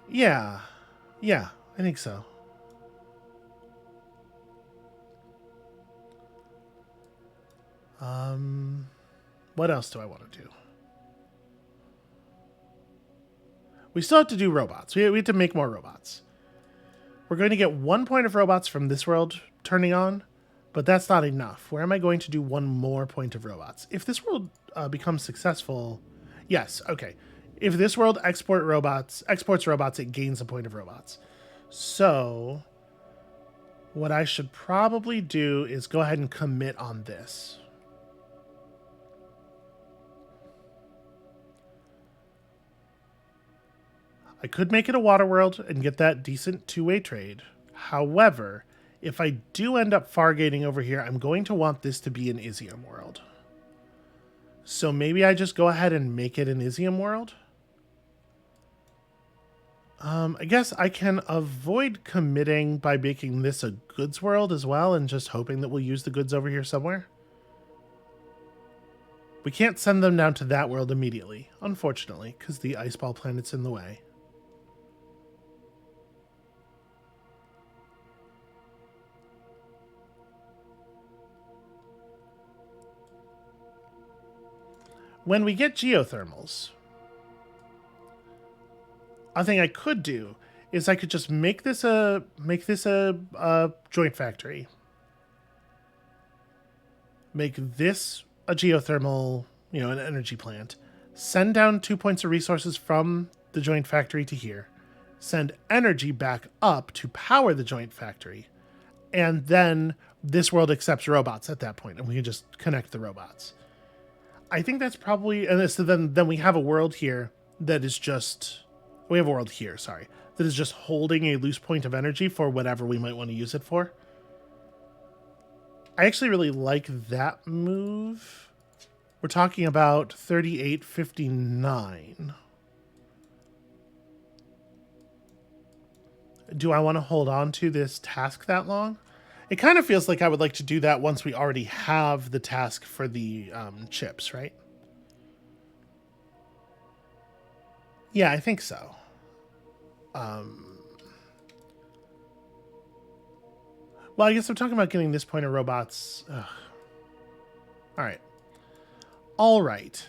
Yeah, I think so. What else do I want to do? We still have to do robots. We have to make more robots. We're going to get 1 point of robots from this world turning on, but that's not enough. Where am I going to do 1 more point of robots? If this world becomes successful, yes, okay. If this world exports robots, it gains a point of robots. So what I should probably do is go ahead and commit on this. I could make it a water world and get that decent two-way trade. However, if I do end up Fargating over here, I'm going to want this to be an Isium world. So maybe I just go ahead and make it an Isium world. I guess I can avoid committing by making this a goods world as well and just hoping that we'll use the goods over here somewhere. We can't send them down to that world immediately, unfortunately, because the ice ball planet's in the way. When we get geothermals, a thing I could do is I could just make this a joint factory. Make this a geothermal, an energy plant. Send down 2 points of resources from the joint factory to here. Send energy back up to power the joint factory. And then this world accepts robots at that point, and we can just connect the robots. I think that's probably, and so then we have a world here that is just, we have a world here, sorry, that is just holding a loose point of energy for whatever we might want to use it for. I actually really like that move. We're talking about 38.59. Do I want to hold on to this task that long? It kind of feels like I would like to do that once we already have the task for the chips, right? Yeah, I think so. Well, I guess I'm talking about getting this point of robots. Ugh. All right. All right.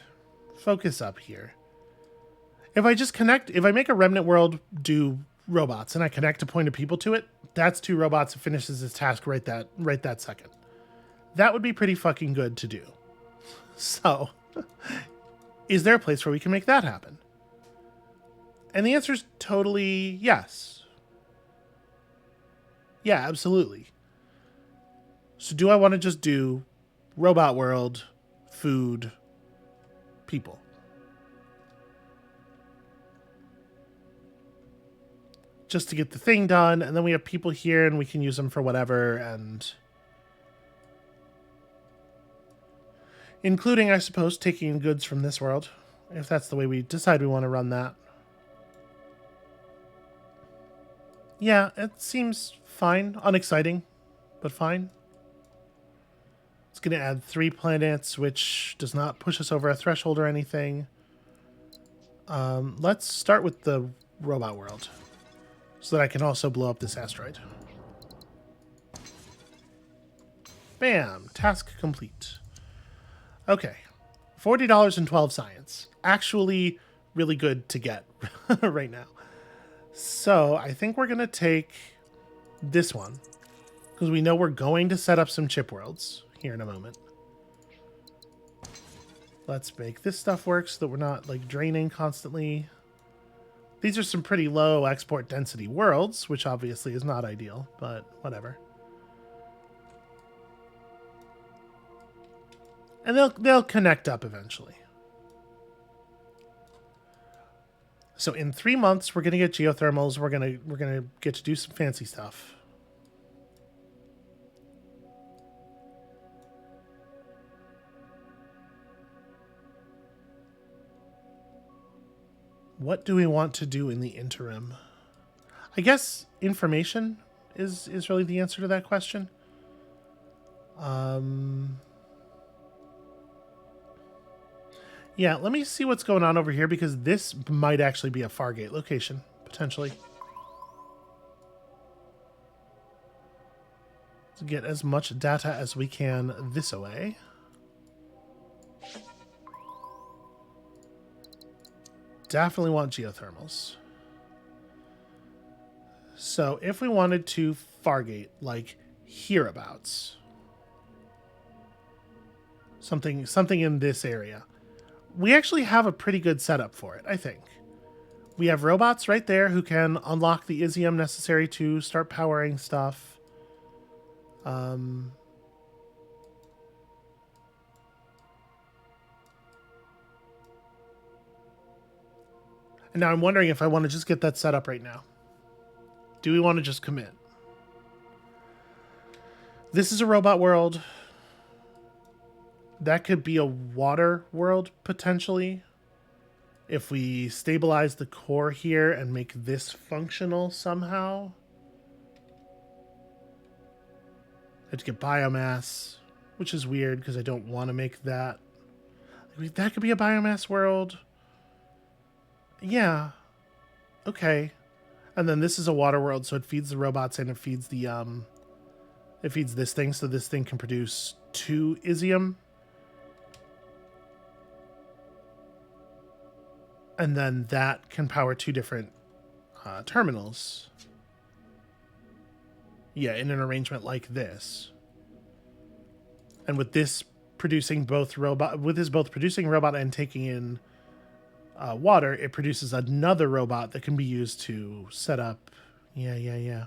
Focus up here. If I just if I make a remnant world do robots and I connect a point of people to it, that's 2 robots that finishes this task right that second. That would be pretty fucking good to do. So, is there a place where we can make that happen? And the answer is totally yes. Yeah, absolutely. So do I want to just do robot world, food, people? Just to get the thing done, and then we have people here and we can use them for whatever, and including, I suppose, taking goods from this world, if that's the way we decide we want to run that. Yeah, it seems fine. Unexciting, but fine. It's going to add 3 planets, which does not push us over a threshold or anything. Let's start with the robot world, so that I can also blow up this asteroid. Bam! Task complete. Okay. $40.12 science. Actually really good to get right now. So I think we're going to take this one, because we know we're going to set up some chip worlds here in a moment. Let's make this stuff work so that we're not draining constantly. These are some pretty low export density worlds, which obviously is not ideal, but whatever. And they'll connect up eventually. So in 3 months, we're gonna get geothermals. We're gonna get to do some fancy stuff. What do we want to do in the interim? I guess information is really the answer to that question. Yeah, let me see what's going on over here, because this might actually be a Fargate location, potentially. Let's get as much data as we can this way. definitely want geothermals. So if we wanted to Fargate, like hereabouts, something in this area, we actually have a pretty good setup for it, I think. We have robots right there who can unlock the Isium necessary to start powering stuff. And now I'm wondering if I want to just get that set up right now. Do we want to just commit? This is a robot world. That could be a water world, potentially. If we stabilize the core here and make this functional somehow. I have to get biomass, which is weird because I don't want to make that. That could be a biomass world. Yeah. Okay. And then this is a water world, so it feeds the robots and it feeds the it feeds this thing, so this thing can produce 2 Isium. And then that can power 2 different terminals. Yeah, in an arrangement like this. And with this producing both robot, producing robot and taking in water, it produces another robot that can be used to set up. Yeah.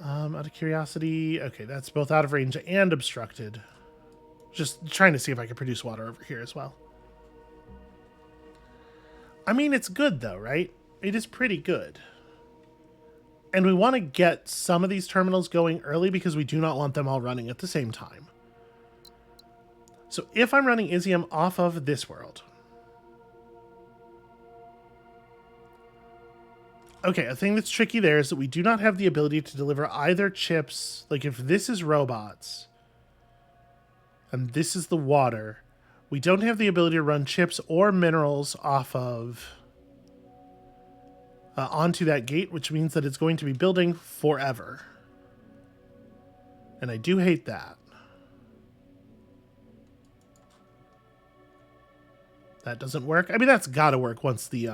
Out of curiosity, okay, that's both out of range and obstructed. Just trying to see if I can produce water over here as well. I mean, it's good though, right? It is pretty good. And we want to get some of these terminals going early because we do not want them all running at the same time. So if I'm running Isium off of this world. Okay, a thing that's tricky there is that we do not have the ability to deliver either chips. Like if this is robots and this is the water, we don't have the ability to run chips or minerals off of onto that gate, which means that it's going to be building forever. And I do hate that. That doesn't work. I mean, that's got to work once the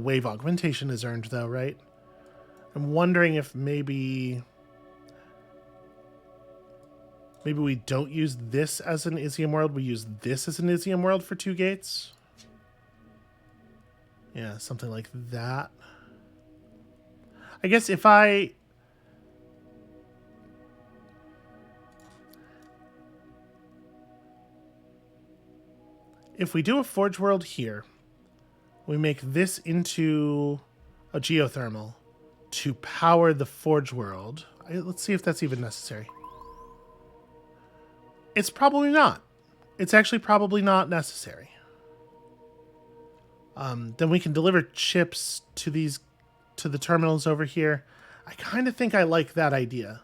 wave augmentation is earned, though, right? I'm wondering if maybe we don't use this as an Isium world. We use this as an Isium world for 2 gates. Yeah, something like that. I guess if we do a forge world here, we make this into a geothermal to power the forge world. Let's see if that's even necessary. It's probably not. It's actually probably not necessary. Then we can deliver chips to the terminals over here. I kind of think I like that idea.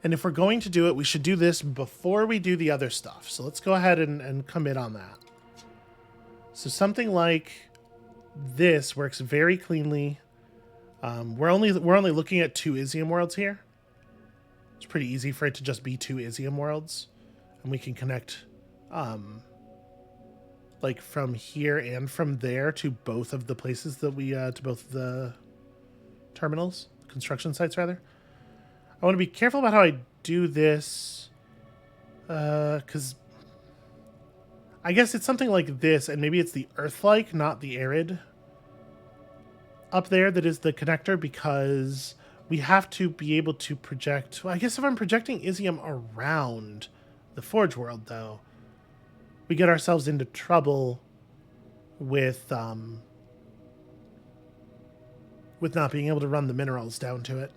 And if we're going to do it, we should do this before we do the other stuff. So let's go ahead and commit on that. So something like this works very cleanly. We're only looking at 2 Isium worlds here. It's pretty easy for it to just be 2 Isium worlds, and we can connect like from here and from there to both of the places that we to both the terminals, construction sites rather. I want to be careful about how I do this, because I guess it's something like this, and maybe it's the Earth-like, not the arid up there that is the connector, because we have to be able to project. Well, I guess if I'm projecting Isium around the Forge world, though, we get ourselves into trouble with not being able to run the minerals down to it.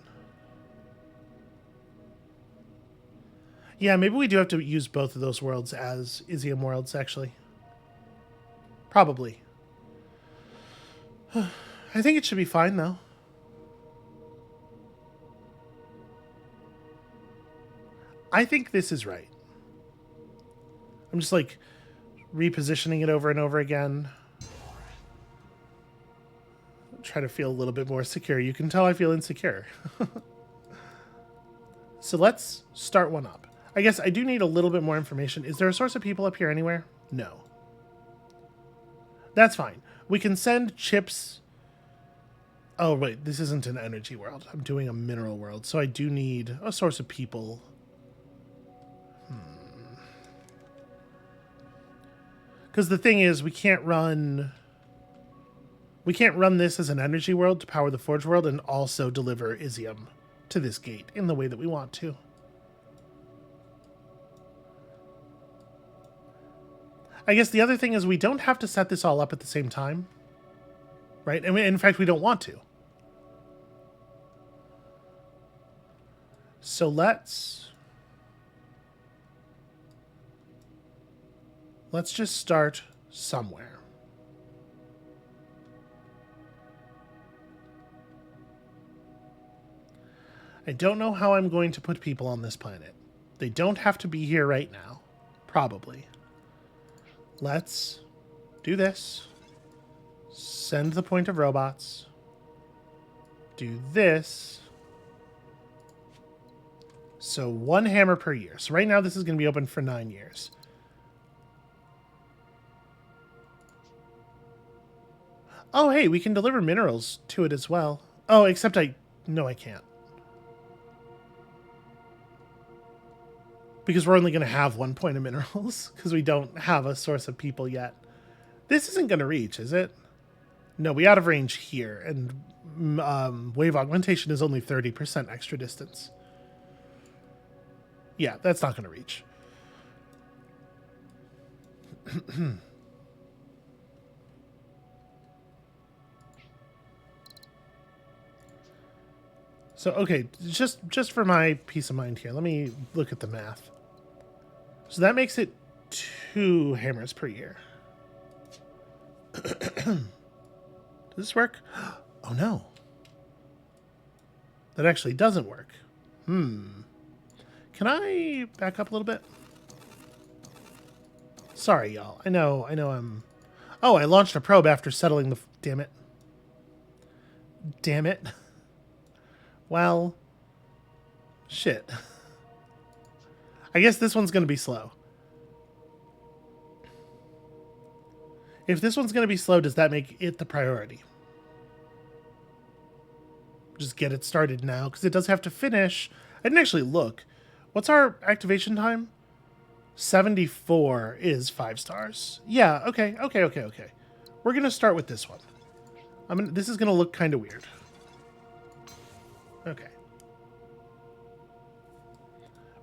Yeah, maybe we do have to use both of those worlds as Isium worlds, actually. Probably. I think it should be fine, though. I think this is right. I'm just, like, repositioning it over and over again. Try to feel a little bit more secure. You can tell I feel insecure. So let's start one up. I guess I do need a little bit more information. Is there a source of people up here anywhere? No. That's fine. We can send chips. Oh, wait, this isn't an energy world. I'm doing a mineral world, so I do need a source of people. Because the thing is, we can't run this as an energy world to power the Forge world and also deliver Isium to this gate in the way that we want to. I guess the other thing is we don't have to set this all up at the same time. Right? And in fact, we don't want to. So let's just start somewhere. I don't know how I'm going to put people on this planet. They don't have to be here right now. Probably. Let's do this. Send the point of robots. Do this. So 1 hammer per year. So right now this is going to be open for 9 years. Oh, hey, we can deliver minerals to it as well. Oh, except no, I can't. Because we're only going to have 1 point of minerals because we don't have a source of people yet. This isn't going to reach, is it? No, we out of range here, and wave augmentation is only 30% extra distance. Yeah, that's not going to reach. So, okay, just for my peace of mind here, let me look at the math. So that makes it 2 hammers per year. Does this work? Oh, no. That actually doesn't work. Can I back up a little bit? Sorry, y'all. I know I'm... Oh, I launched a probe after settling the... Damn it. Damn it. Well... Shit. I guess this one's going to be slow. If this one's going to be slow, does that make it the priority? Just get it started now, because it does have to finish. I didn't actually look. What's our activation time? 74 is 5 stars. Yeah, okay. We're going to start with this one. This is going to look kind of weird. Okay.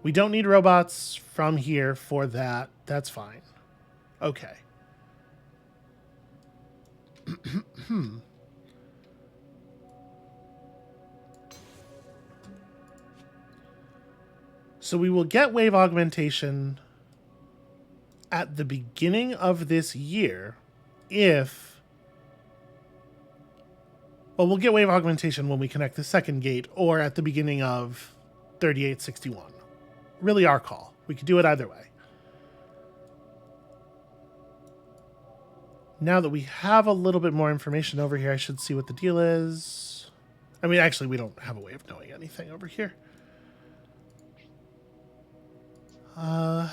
We don't need robots from here for that. That's fine. Okay. So we will get wave augmentation at the beginning of this year if... Well, we'll get wave augmentation when we connect the second gate or at the beginning of 3861. Really our call. We could do it either way. Now that we have a little bit more information over here, I should see what the deal is. I mean, actually, we don't have a way of knowing anything over here. Part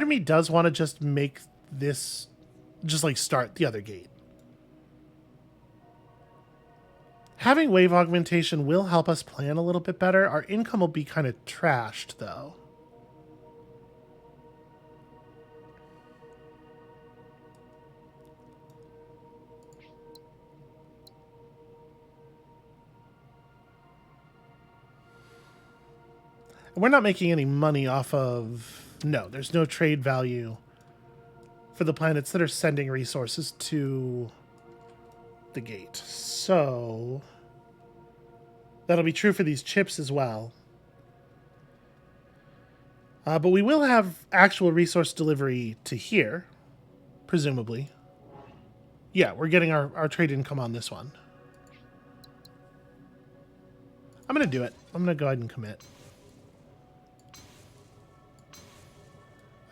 of me does want to just make this, just like start the other gate. Having wave augmentation will help us plan a little bit better. Our income will be kind of trashed, though. We're not making any money off of... No, there's no trade value for the planets that are sending resources to the gate. So that'll be true for these chips as well. But we will have actual resource delivery to here, presumably. Yeah, we're getting our trade income on this one. I'm going to do it. I'm going to go ahead and commit.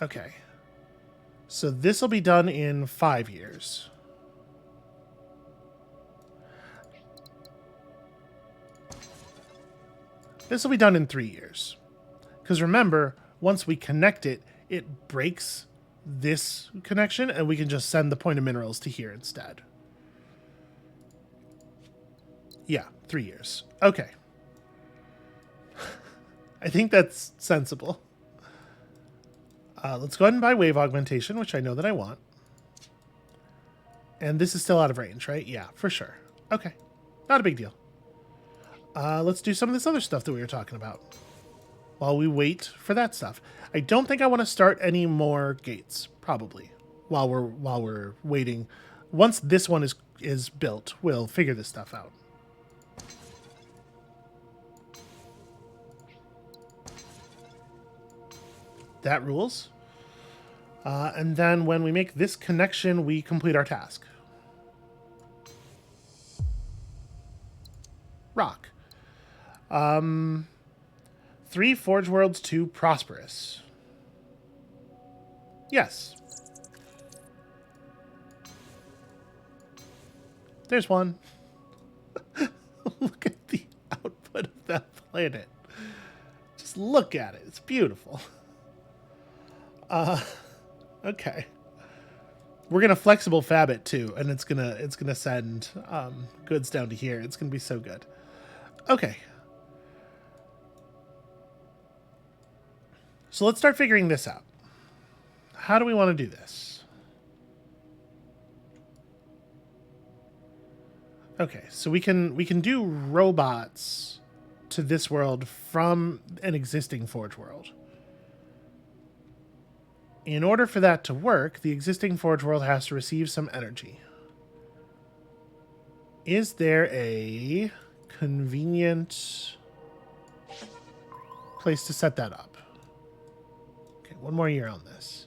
Okay. So this will be done in 5 years. This will be done in 3 years. Because remember, once we connect it, it breaks this connection, and we can just send the point of minerals to here instead. Yeah, 3 years. Okay. I think that's sensible. Let's go ahead and buy wave augmentation, which I know that I want. And this is still out of range, right? Yeah, for sure. Okay. Not a big deal. Let's do some of this other stuff that we were talking about while we wait for that stuff. I don't think I want to start any more gates, probably, while we're waiting. Once this one is built, we'll figure this stuff out. That rules. And then when we make this connection, we complete our task. Rock. 3 Forge Worlds, 2 Prosperous. Yes. There's one. Look at the output of that planet. Just look at it. It's beautiful. Okay. We're gonna flexible fab it too, and it's gonna send goods down to here. It's gonna be so good. Okay. So let's start figuring this out. How do we want to do this? Okay, so we can do robots to this world from an existing Forge world. In order for that to work, the existing Forge world has to receive some energy. Is there a convenient place to set that up? Okay, 1 more year on this.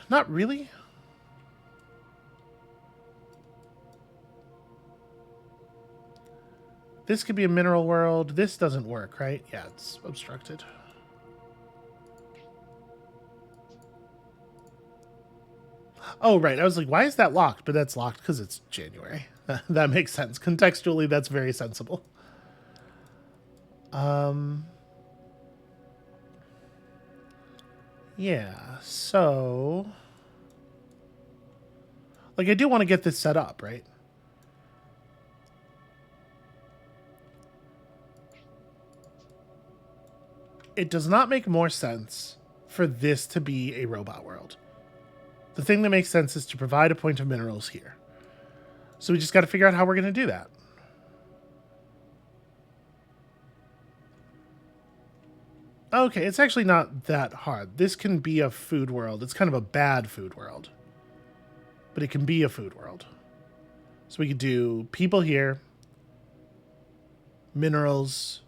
Not really. This could be a mineral world. This doesn't work, right? Yeah, it's obstructed. Oh, right. I was like, why is that locked? But that's locked because it's January. That makes sense. Contextually, that's very sensible. Yeah, so... Like, I do want to get this set up, right? It does not make more sense for this to be a robot world. The thing that makes sense is to provide a point of minerals here. So we just got to figure out how we're going to do that. Okay, it's actually not that hard. This can be a food world. It's kind of a bad food world. But it can be a food world. So we could do people here, minerals,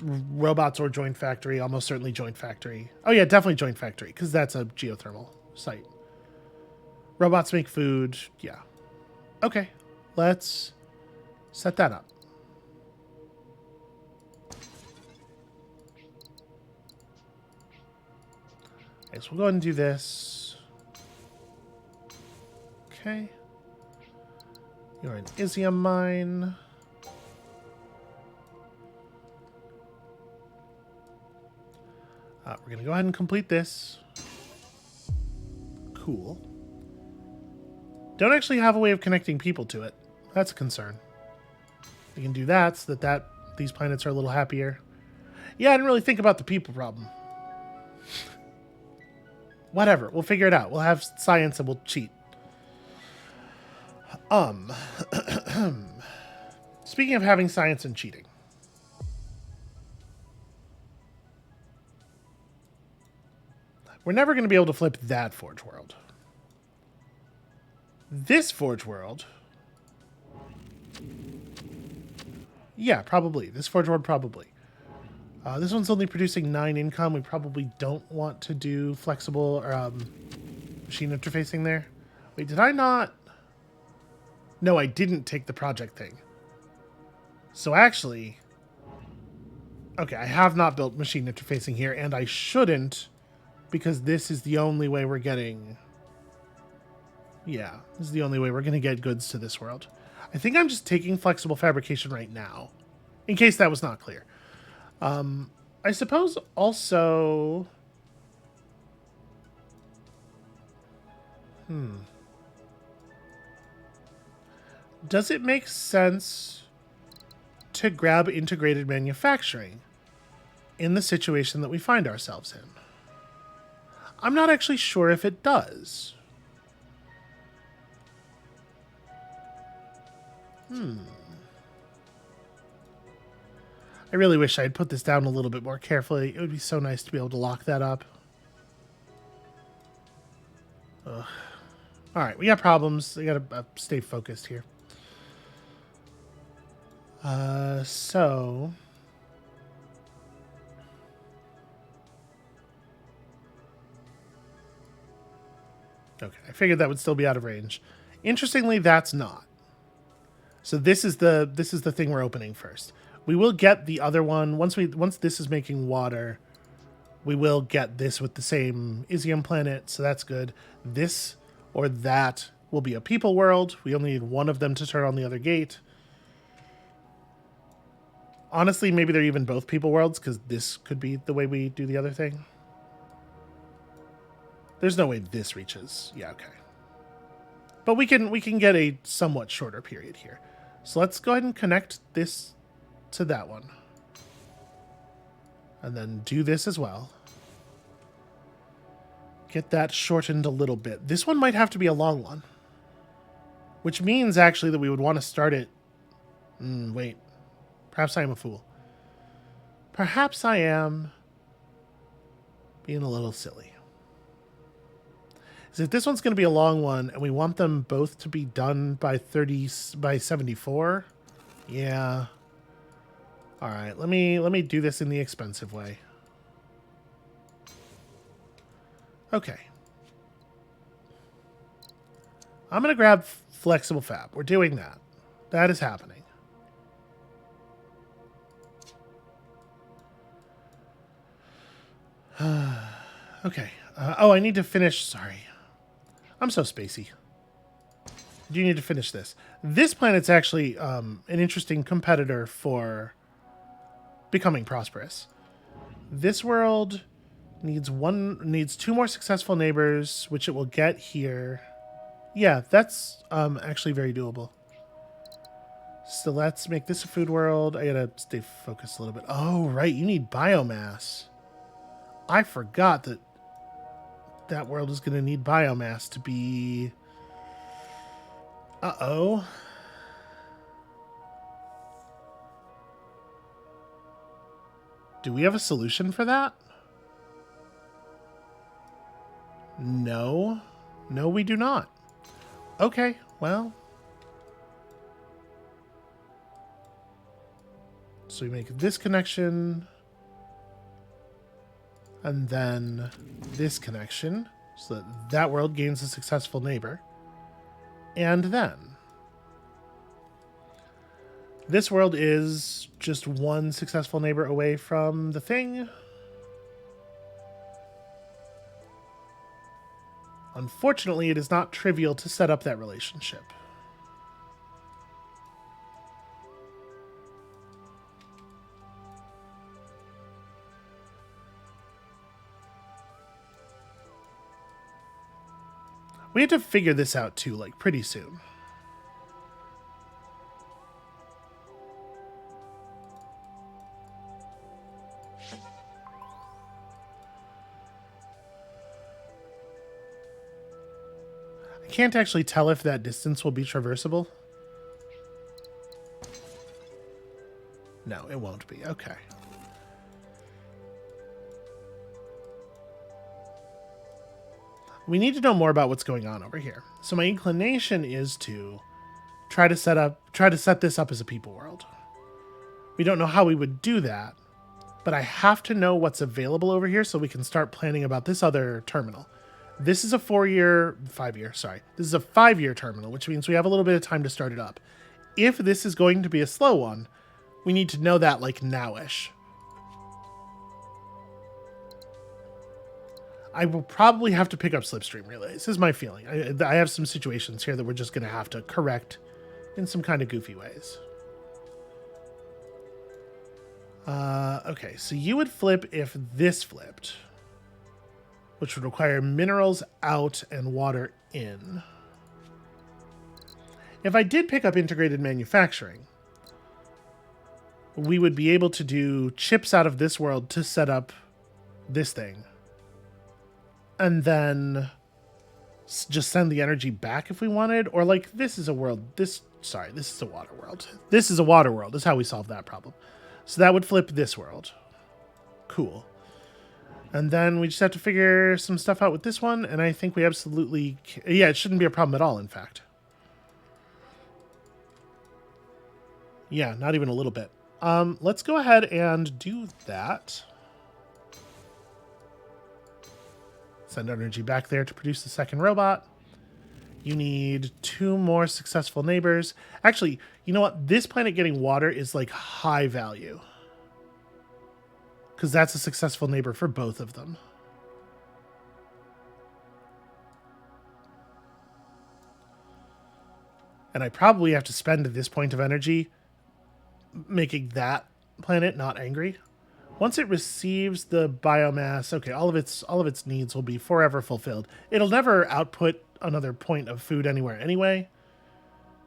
robots or joint factory, almost certainly joint factory. Oh yeah, definitely joint factory, because that's a geothermal site. Robots make food, yeah. Okay, let's set that up. Okay, so we'll go ahead and do this. Okay. You're an Isium mine. We're going to go ahead and complete this. Cool. Don't actually have a way of connecting people to it. That's a concern. We can do that so that these planets are a little happier. Yeah, I didn't really think about the people problem. Whatever, we'll figure it out. We'll have science and we'll cheat. Speaking of having science and cheating. We're never going to be able to flip that Forge World. This Forge World... Yeah, probably. This Forge World, probably. This one's only producing 9 income. We probably don't want to do flexible machine interfacing there. Wait, did I not... No, I didn't take the project thing. So actually... Okay, I have not built machine interfacing here, and I shouldn't... Because this is the only way we're getting... Yeah, this is the only way we're going to get goods to this world. I think I'm just taking flexible fabrication right now. In case that was not clear. I suppose also... Does it make sense to grab integrated manufacturing in the situation that we find ourselves in? I'm not actually sure if it does. I really wish I had put this down a little bit more carefully. It would be so nice to be able to lock that up. Ugh. All right, we got problems. We got to stay focused here. So... Okay, I figured that would still be out of range. Interestingly, that's not. So this is the thing we're opening first. We will get the other one once this is making water. We will get this with the same Isium planet, so that's good. This or that will be a people world. We only need one of them to turn on the other gate. Honestly, maybe they're even both people worlds, because this could be the way we do the other thing. There's no way this reaches. Yeah, okay. But we can get a somewhat shorter period here. So let's go ahead and connect this to that one. And then do this as well. Get that shortened a little bit. This one might have to be a long one. Which means, actually, that we would want to start it... wait. Perhaps I am a fool. Perhaps I am being a little silly. So if this one's going to be a long one, and we want them both to be done by 74, yeah. All right, let me do this in the expensive way. Okay. I'm going to grab flexible fab. We're doing that. That is happening. Okay. Oh, I need to finish. Sorry. I'm so spacey. Do you need to finish this? This planet's actually an interesting competitor for becoming prosperous. This world needs two more successful neighbors, which it will get here. Yeah, that's actually very doable. So let's make this a food world. I gotta stay focused a little bit. Oh, right, you need biomass. I forgot that world is going to need biomass to be... Uh-oh. Do we have a solution for that? No. No, we do not. Okay, well... So we make this connection... And then this connection, so that that world gains a successful neighbor. And then this world is just one successful neighbor away from the thing. Unfortunately, it is not trivial to set up that relationship. We had to figure this out too, like, pretty soon. I can't actually tell if that distance will be traversable. No, it won't be. Okay. We need to know more about what's going on over here. So my inclination is to try to set this up as a people world. We don't know how we would do that, but I have to know what's available over here so we can start planning about this other terminal. This is a 5-year terminal, which means we have a little bit of time to start it up. If this is going to be a slow one, we need to know that like nowish. I will probably have to pick up slipstream relays, is my feeling. I have some situations here that we're just going to have to correct in some kind of goofy ways. Okay, so you would flip if this flipped. which would require minerals out and water in. If I did pick up integrated manufacturing, we would be able to do chips out of this world to set up this thing. And then just send the energy back if we wanted. Or like, this is a world. This is a water world. This is a water world. This is how we solve that problem. So that would flip this world. Cool. And then we just have to figure some stuff out with this one. And I think we absolutely... Yeah, it shouldn't be a problem at all, in fact. Yeah, not even a little bit. Let's go ahead and do that. Send energy back there to produce the second robot. You need 2 more successful neighbors. Actually, you know what? This planet getting water is like high value. Because that's a successful neighbor for both of them. And I probably have to spend this point of energy making that planet not angry. Once it receives the biomass, okay, all of its needs will be forever fulfilled. It'll never output another point of food anywhere anyway.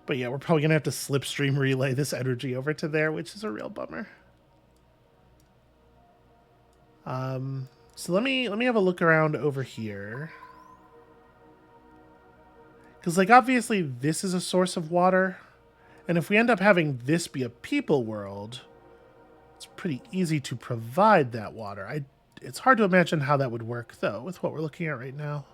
But yeah, we're probably going to have to slipstream relay this energy over to there, which is a real bummer. So let me have a look around over here. Because, like, obviously this is a source of water. And if we end up having this be a people world, it's pretty easy to provide that water. It's hard to imagine how that would work, though, with what we're looking at right now.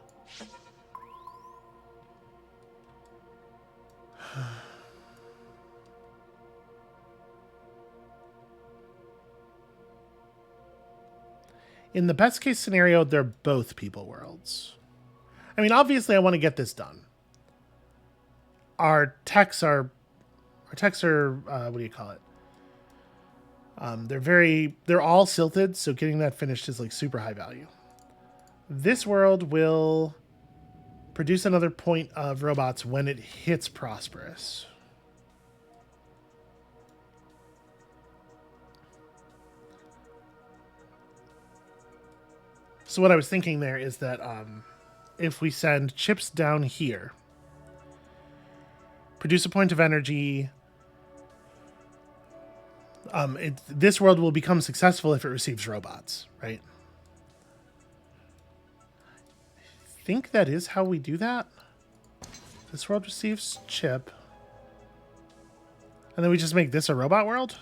In the best case scenario, they're both people worlds. I mean, obviously I want to get this done. Our techs are what do you call it? They're all silted, so getting that finished is like super high value. This world will produce another point of robots when it hits prosperous. So what I was thinking there is that if we send chips down here, produce a point of energy, this world will become successful if it receives robots, right? I think that is how we do that. This world receives chip. And then we just make this a robot world?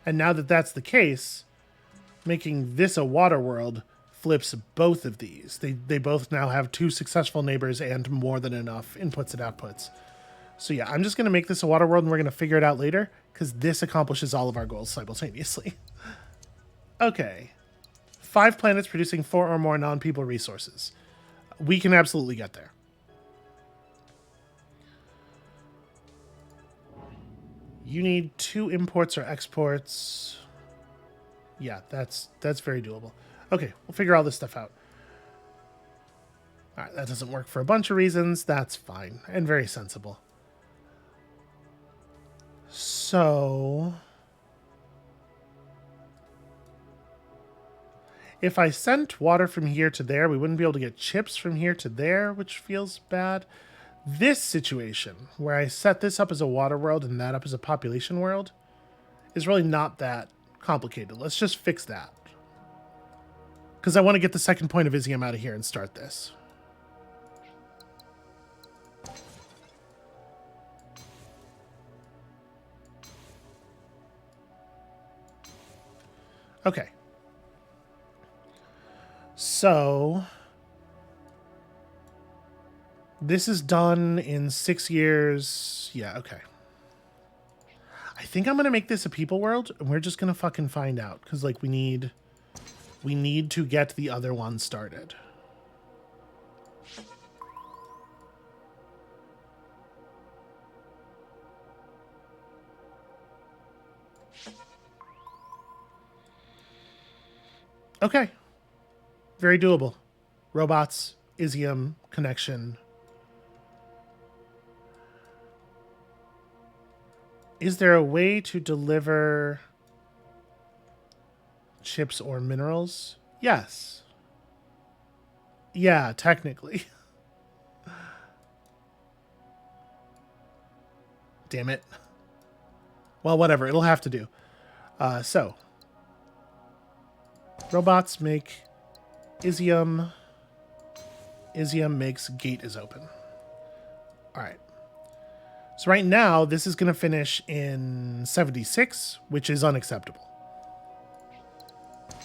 And now that that's the case, making this a water world flips both of these. They both now have 2 successful neighbors and more than enough inputs and outputs. So yeah, I'm just going to make this a water world and we're going to figure it out later because this accomplishes all of our goals simultaneously. Okay. 5 planets producing 4 or more non-people resources. We can absolutely get there. You need 2 imports or exports. Yeah, that's very doable. Okay, we'll figure all this stuff out. All right, that doesn't work for a bunch of reasons. That's fine and very sensible. So, if I sent water from here to there, we wouldn't be able to get chips from here to there, which feels bad. This situation, where I set this up as a water world and that up as a population world, is really not that complicated. Let's just fix that. Because I want to get the second point of Isium out of here and start this. Okay. So this is done in 6 years. Yeah, okay. I think I'm going to make this a people world, and we're just going to fucking find out. Because, like, we need to get the other one started. Okay. Very doable. Robots, Isium, connection. Is there a way to deliver chips or minerals? Yes. Yeah, technically. Damn it. Well, whatever. It'll have to do. So. Robots make Isium. Isium makes gate is open. Alright. So right now, this is going to finish in 76, which is unacceptable.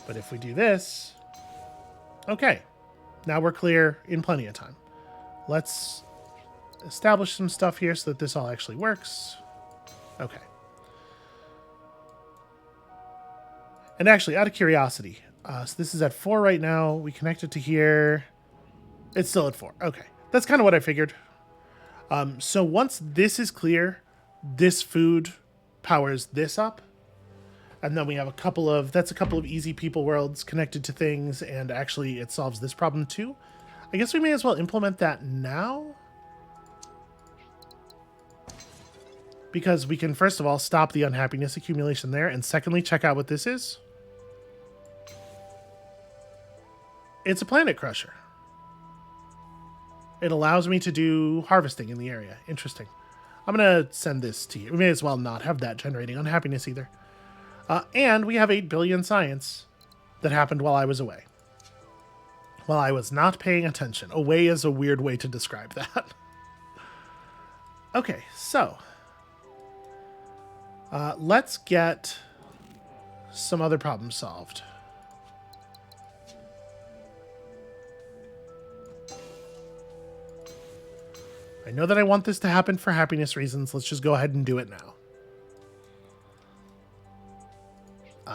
But if we do this... Okay. Now we're clear in plenty of time. Let's establish some stuff here so that this all actually works. Okay. And actually, out of curiosity, so this is at 4 right now. We connect it to here. It's still at 4. Okay. That's kind of what I figured. So once this is clear, this food powers this up. And then we have a couple of easy people worlds connected to things, and actually it solves this problem too. I guess we may as well implement that now. Because we can, first of all, stop the unhappiness accumulation there, and secondly, check out what this is. It's a planet crusher. It allows me to do harvesting in the area. Interesting. I'm going to send this to you. We may as well not have that generating unhappiness either. And we have 8 billion science that happened while I was away. While I was not paying attention. Away is a weird way to describe that. Okay, so. Let's get some other problems solved. I know that I want this to happen for happiness reasons. Let's just go ahead and do it now.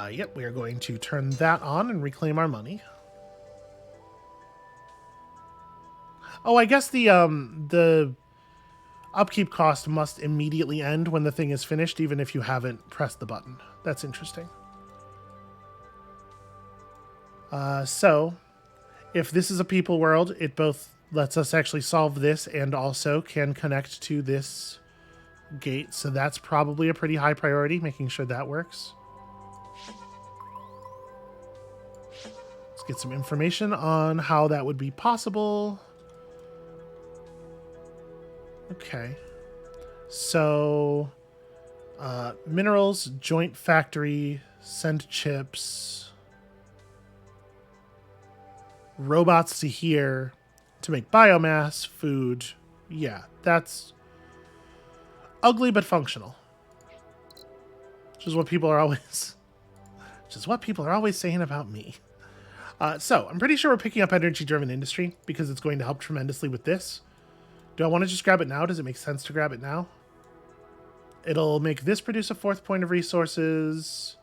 Yep, we are going to turn that on and reclaim our money. Oh, I guess the upkeep cost must immediately end when the thing is finished, even if you haven't pressed the button. That's interesting. So, if this is a people world, it both lets us actually solve this and also can connect to this gate. So that's probably a pretty high priority, making sure that works. Let's get some information on how that would be possible. Okay. So, minerals, joint factory, send chips, robots to here to make biomass, food. Yeah, that's ugly but functional. Which is what people are always saying about me. So, I'm pretty sure we're picking up energy-driven industry because it's going to help tremendously with this. Do I want to just grab it now? Does it make sense to grab it now? It'll make this produce a 4th point of resources.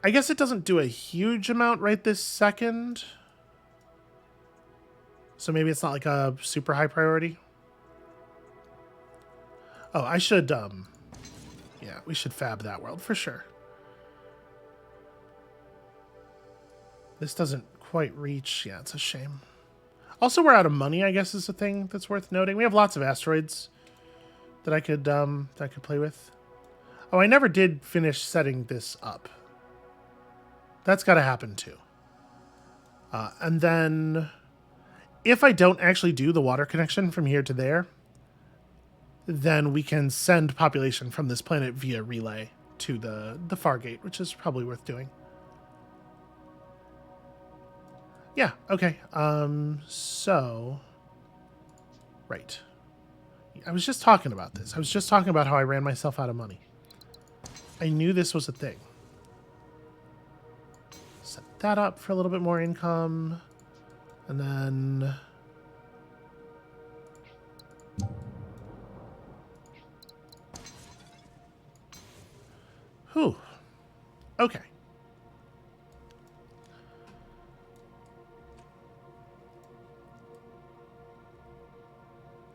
I guess it doesn't do a huge amount right this second. So maybe it's not like a super high priority. Oh, I should, yeah, we should fab that world for sure. This doesn't quite reach. Yeah, it's a shame. Also, we're out of money, I guess, is a thing that's worth noting. We have lots of asteroids that I could play with. Oh, I never did finish setting this up. That's got to happen too. And then if I don't actually do the water connection from here to there, then we can send population from this planet via relay to the Fargate, which is probably worth doing. Yeah, okay. So, right. I was just talking about this. I was just talking about how I ran myself out of money. I knew this was a thing. Set that up for a little bit more income. And then... Whew. Okay.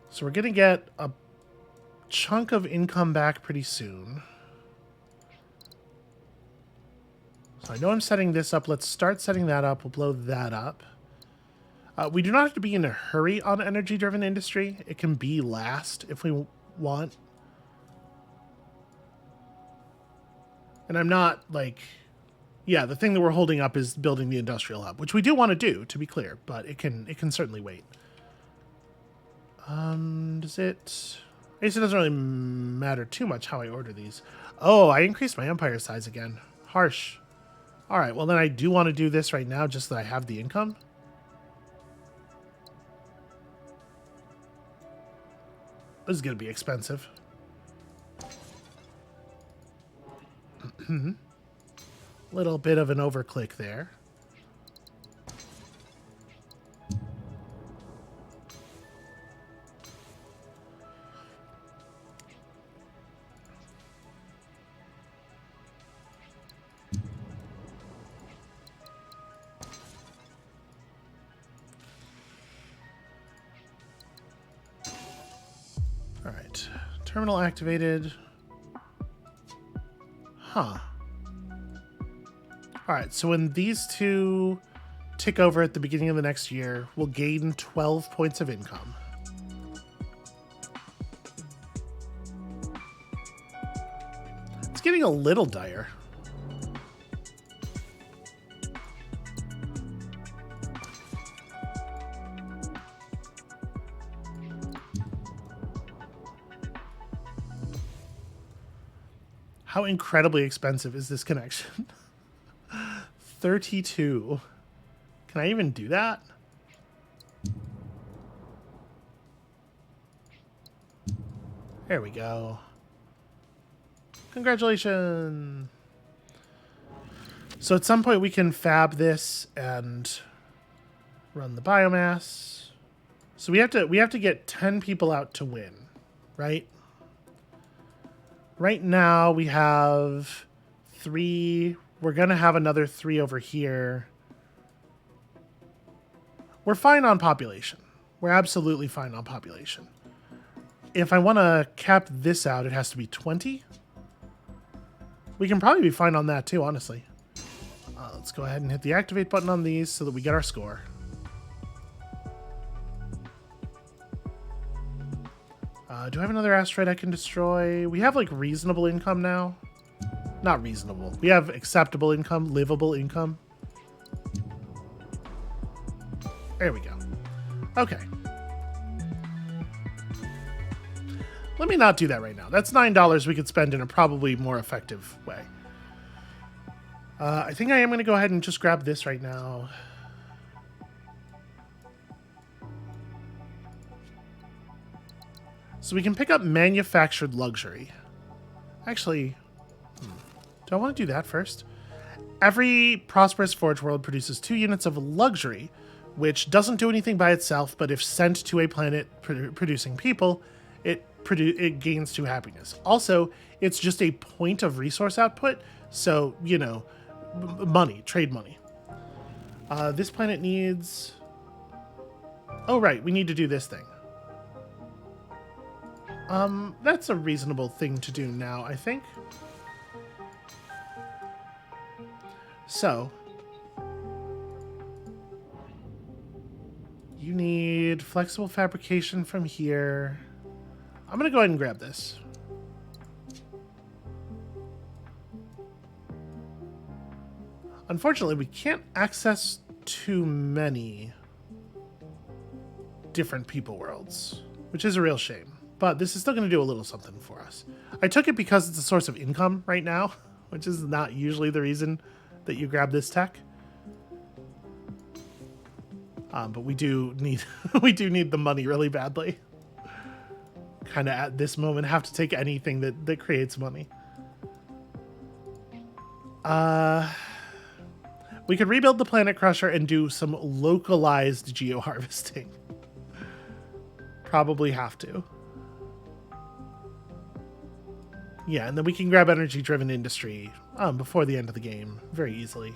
So we're going to get a chunk of income back pretty soon. So I know I'm setting this up. Let's start setting that up. We'll blow that up. We do not have to be in a hurry on energy-driven industry. It can be last if we want. And I'm not like, yeah, the thing that we're holding up is building the industrial hub, which we do want to do, to be clear, but it can certainly wait. Does it? I guess it doesn't really matter too much how I order these. Oh, I increased my empire size again. Harsh. All right, well then I do want to do this right now just so that I have the income. This is going to be expensive. Little bit of an overclick there. All right, terminal activated. Huh. All right, so when these two tick over at the beginning of the next year, we'll gain 12 points of income. It's getting a little dire. How incredibly expensive is this connection? 32. Can I even do that? There we go. Congratulations. So at some point we can fab this and run the biomass. So we have to get 10 people out to win, right? Right now we have 3. We're going to have another 3 over here. We're fine on population. We're absolutely fine on population. If I want to cap this out, it has to be 20. We can probably be fine on that too, honestly. Let's go ahead and hit the activate button on these so that we get our score. Do I have another asteroid I can destroy? We have like reasonable income now. Not reasonable. We have acceptable income, livable income. There we go. Okay. Let me not do that right now. That's $9 we could spend in a probably more effective way. I think I am going to go ahead and just grab this right now. So we can pick up manufactured luxury. Actually, do I want to do that first? Every prosperous forge world produces 2 units of luxury, which doesn't do anything by itself, but if sent to a planet producing people, it gains 2 happiness. Also, it's just a point of resource output, so, you know, money, trade money. This planet needs... Oh, right, we need to do this thing. That's a reasonable thing to do now, I think. So, you need flexible fabrication from here. I'm going to go ahead and grab this. Unfortunately, we can't access too many different people worlds, which is a real shame. But this is still going to do a little something for us. I took it because it's a source of income right now, which is not usually the reason that you grab this tech. But we do need the money really badly. Kind of at this moment have to take anything that creates money. We could rebuild the Planet Crusher and do some localized geo-harvesting. Probably have to. Yeah, and then we can grab energy-driven industry before the end of the game very easily.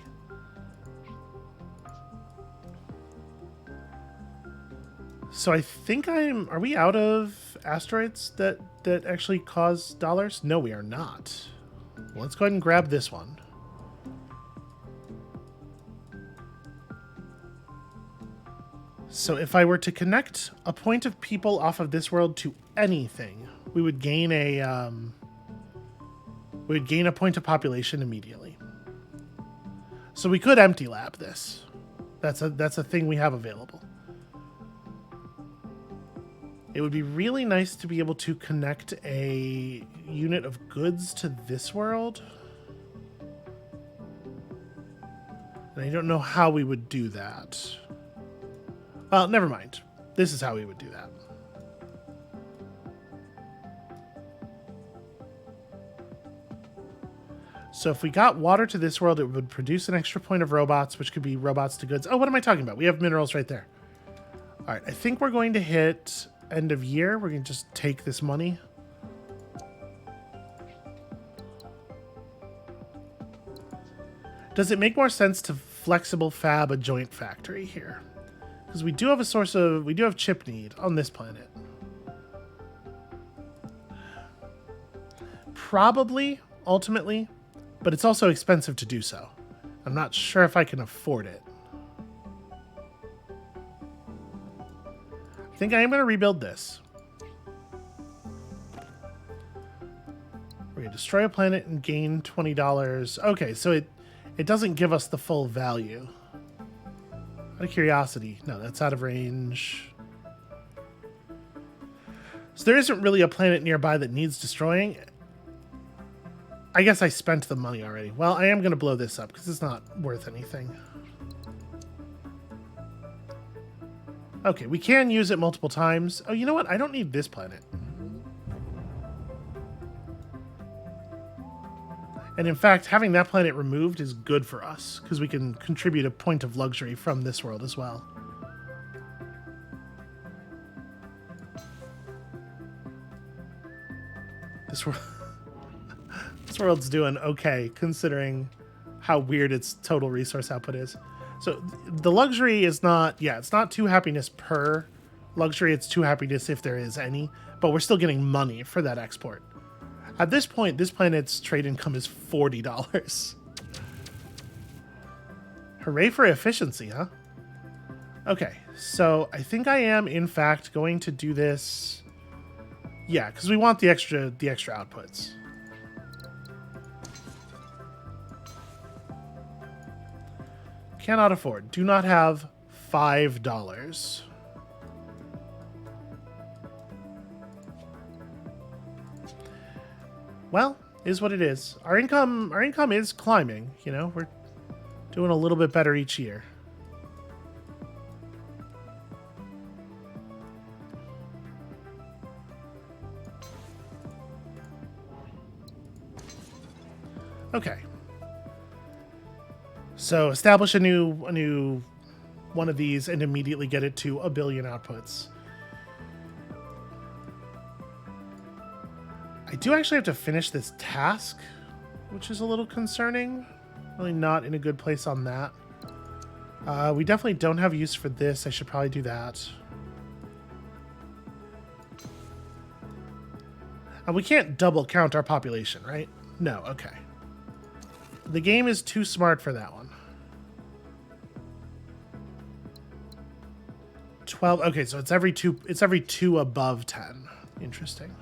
So I think are we out of asteroids that actually cause dollars? No, we are not. Well, let's go ahead and grab this one. So if I were to connect a point of people off of this world to anything, we would gain a we would gain a point of population immediately. So we could empty lab this. That's a thing we have available. It would be really nice to be able to connect a unit of goods to this world. And I don't know how we would do that. Well, never mind. This is how we would do that. So if we got water to this world, it would produce an extra point of robots, which could be robots to goods. Oh, what am I talking about? We have minerals right there. All right, I think we're going to hit end of year. We're going to just take this money. Does it make more sense to flexible fab a joint factory here? Because we do have a source of, we do have chip need on this planet. Probably, ultimately, but it's also expensive to do so. I'm not sure if I can afford it. I think I am going to rebuild this. We're going to destroy a planet and gain $20. Okay, so it doesn't give us the full value. Out of curiosity. No, that's out of range. So there isn't really a planet nearby that needs destroying. I guess I spent the money already. Well, I am going to blow this up because it's not worth anything. Okay, we can use it multiple times. Oh, you know what? I don't need this planet. And in fact, having that planet removed is good for us because we can contribute a point of luxury from this world as well. This world... This world's doing okay, considering how weird its total resource output is. So the luxury is not, yeah, it's not 2 happiness per luxury. It's 2 happiness if there is any, but we're still getting money for that export. At this point, this planet's trade income is $40. Hooray for efficiency, huh? Okay, so I think I am, in fact, going to do this. Yeah, because we want the extra outputs. Cannot afford. Do not have $5. Well, is what it is. Our income is climbing, you know. We're doing a little bit better each year. Okay. So establish a new one of these and immediately get it to 1 billion outputs. I do actually have to finish this task, which is a little concerning. Really not in a good place on that. We definitely don't have use for this. I should probably do that. And we can't double count our population, right? No, okay. The game is too smart for that one. 12. Okay, so it's every two above 10. Interesting.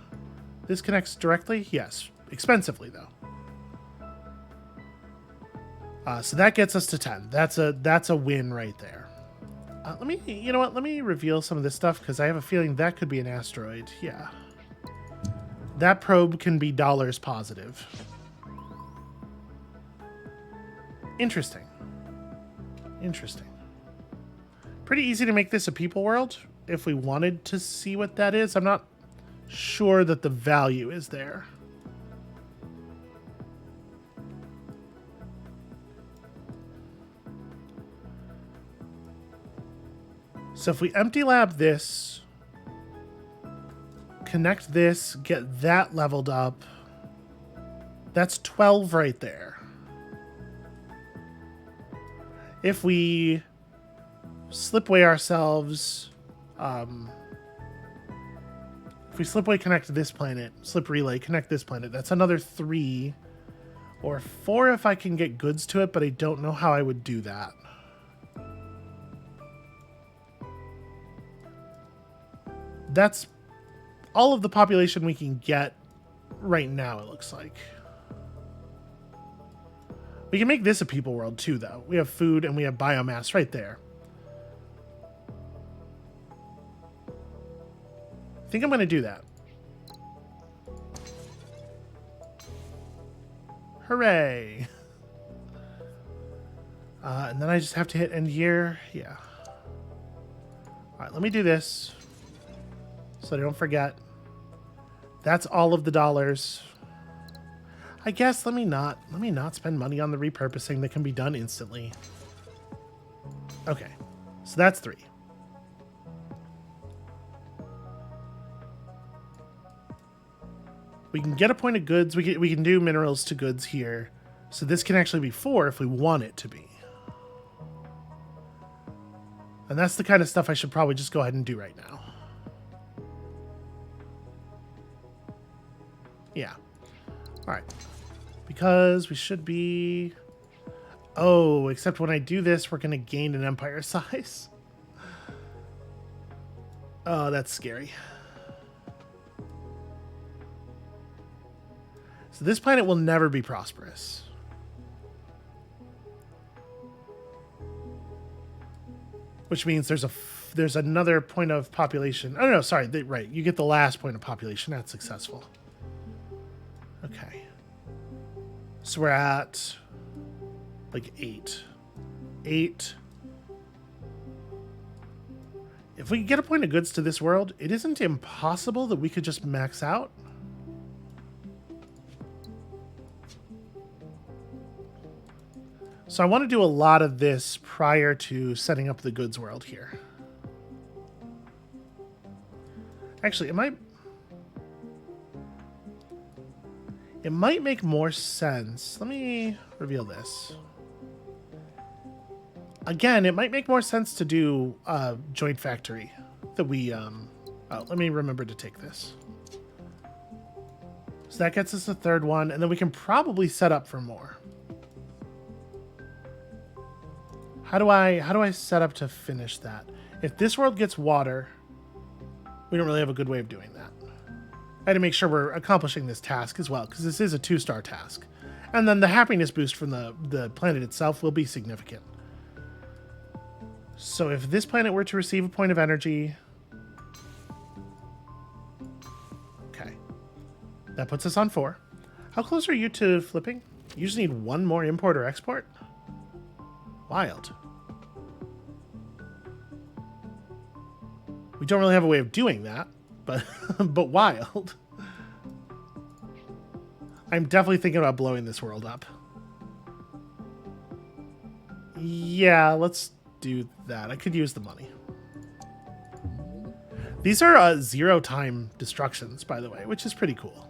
This connects directly? Yes. Expensively though. So that gets us to 10. That's a win right there. You know what? Let me reveal some of this stuff because I have a feeling that could be an asteroid. Yeah. That probe can be dollars positive. Interesting. Interesting. Pretty easy to make this a people world if we wanted to see what that is. I'm not sure that the value is there. So if we empty lab this, connect this, get that leveled up, that's 12 right there. If we slipway ourselves, if we slipway connect this planet, slip relay connect this planet, that's another 3 or 4 if I can get goods to it, but I don't know how I would do that. That's all of the population we can get right now, it looks like. We can make this a people world too, though. We have food and we have biomass right there. I think I'm going to do that. Hooray! And then I just have to hit end year. Yeah. All right, let me do this so I don't forget. That's all of the dollars. I guess let me not spend money on the repurposing that can be done instantly. Okay, so that's 3. We can get a point of goods. We can do minerals to goods here. So this can actually be 4 if we want it to be. And that's the kind of stuff I should probably just go ahead and do right now. Yeah. All right. Because we should be... Oh, except when I do this, we're going to gain an empire size. Oh, that's scary. So this planet will never be prosperous. Which means there's another point of population. Oh, no, sorry. Right. You get the last point of population. That's successful. Okay. So we're at like 8. 8. If we get a point of goods to this world, it isn't impossible that we could just max out. So I want to do a lot of this prior to setting up the goods world here. Actually, it might make more sense. Let me reveal this. Again, it might make more sense to do a joint factory that we... Oh, let me remember to take this. So that gets us a 3rd one, and then we can probably set up for more. How do I set up to finish that? If this world gets water, we don't really have a good way of doing that. I had to make sure we're accomplishing this task as well, because this is a 2-star task. And then the happiness boost from the planet itself will be significant. So if this planet were to receive a point of energy... Okay. That puts us on 4. How close are you to flipping? You just need 1 more import or export? Wild. We don't really have a way of doing that, but but wild. I'm definitely thinking about blowing this world up. Yeah, let's do that. I could use the money. These are 0-time destructions, by the way, which is pretty cool.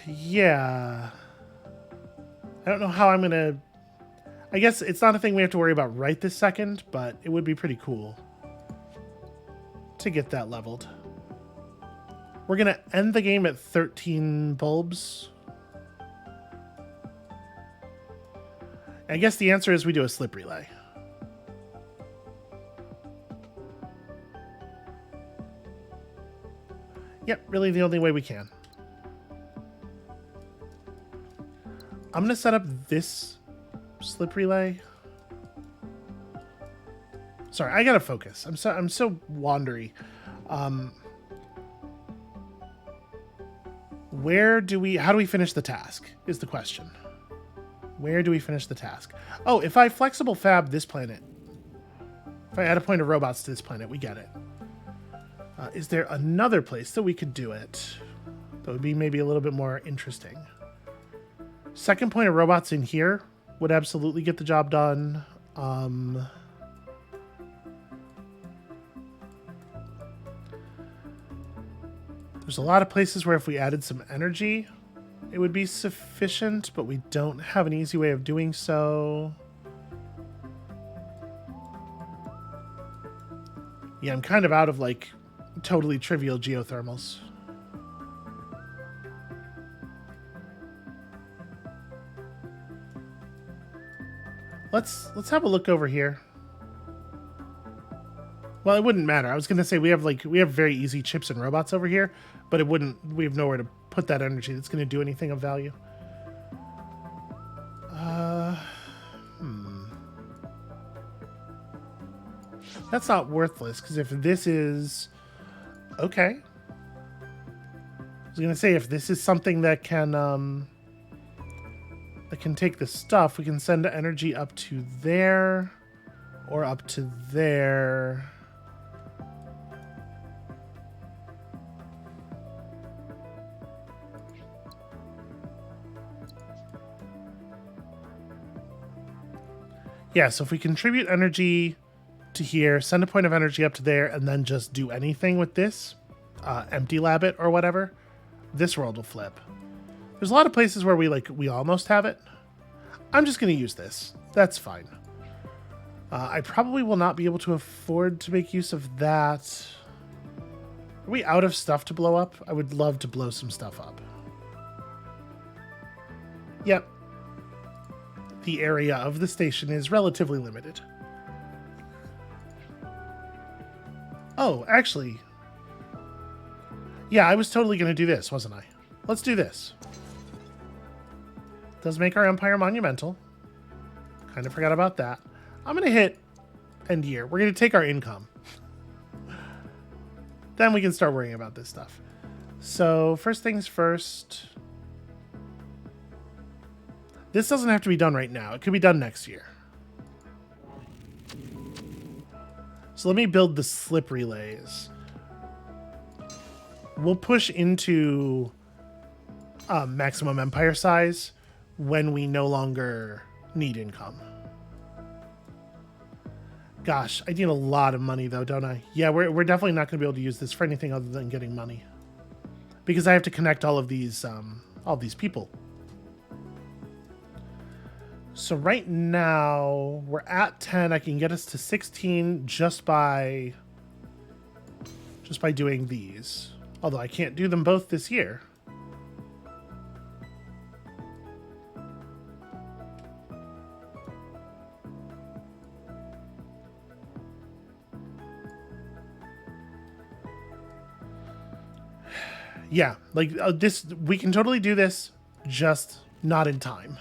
Yeah. I don't know how I'm going to... I guess it's not a thing we have to worry about right this second, but it would be pretty cool to get that leveled. We're going to end the game at 13 bulbs. I guess the answer is we do a slip relay. Yep, really the only way we can. I'm going to set up this slip relay. Sorry, I got to focus. I'm so wandery. How do we finish the task is the question. Where do we finish the task? Oh, if I flexible fab this planet, if I add a point of robots to this planet, we get it. Is there another place that we could do it that would be maybe a little bit more interesting? Second point of robots in here would absolutely get the job done. There's a lot of places where if we added some energy, it would be sufficient, but we don't have an easy way of doing so. Yeah, I'm kind of out of like totally trivial geothermals. Let's have a look over here. Well, it wouldn't matter. I was going to say we have very easy chips and robots over here, but we have nowhere to put that energy that's going to do anything of value. That's not worthless, because if this is... Okay. I was going to say, if this is something that can take the stuff, we can send energy up to there or up to there. Yeah, so if we contribute energy to here, send a point of energy up to there, and then just do anything with this, empty lab it or whatever, this world will flip. There's a lot of places where we almost have it. I'm just going to use this. That's fine. I probably will not be able to afford to make use of that. Are we out of stuff to blow up? I would love to blow some stuff up. Yep. The area of the station is relatively limited. Oh, actually. Yeah, I was totally going to do this, wasn't I? Let's do this. Does make our empire monumental. Kind of forgot about that. I'm going to hit end year. We're going to take our income. Then we can start worrying about this stuff. So first things first. This doesn't have to be done right now. It could be done next year. So let me build the slip relays. We'll push into maximum empire size when we no longer need income. Gosh, I need a lot of money though, don't I? Yeah, we're definitely not going to be able to use this for anything other than getting money, because I have to connect all these people. So right now we're at 10. I can get us to 16 just by doing these. Although I can't do them both this year. Yeah, like this, we can totally do this, just not in time.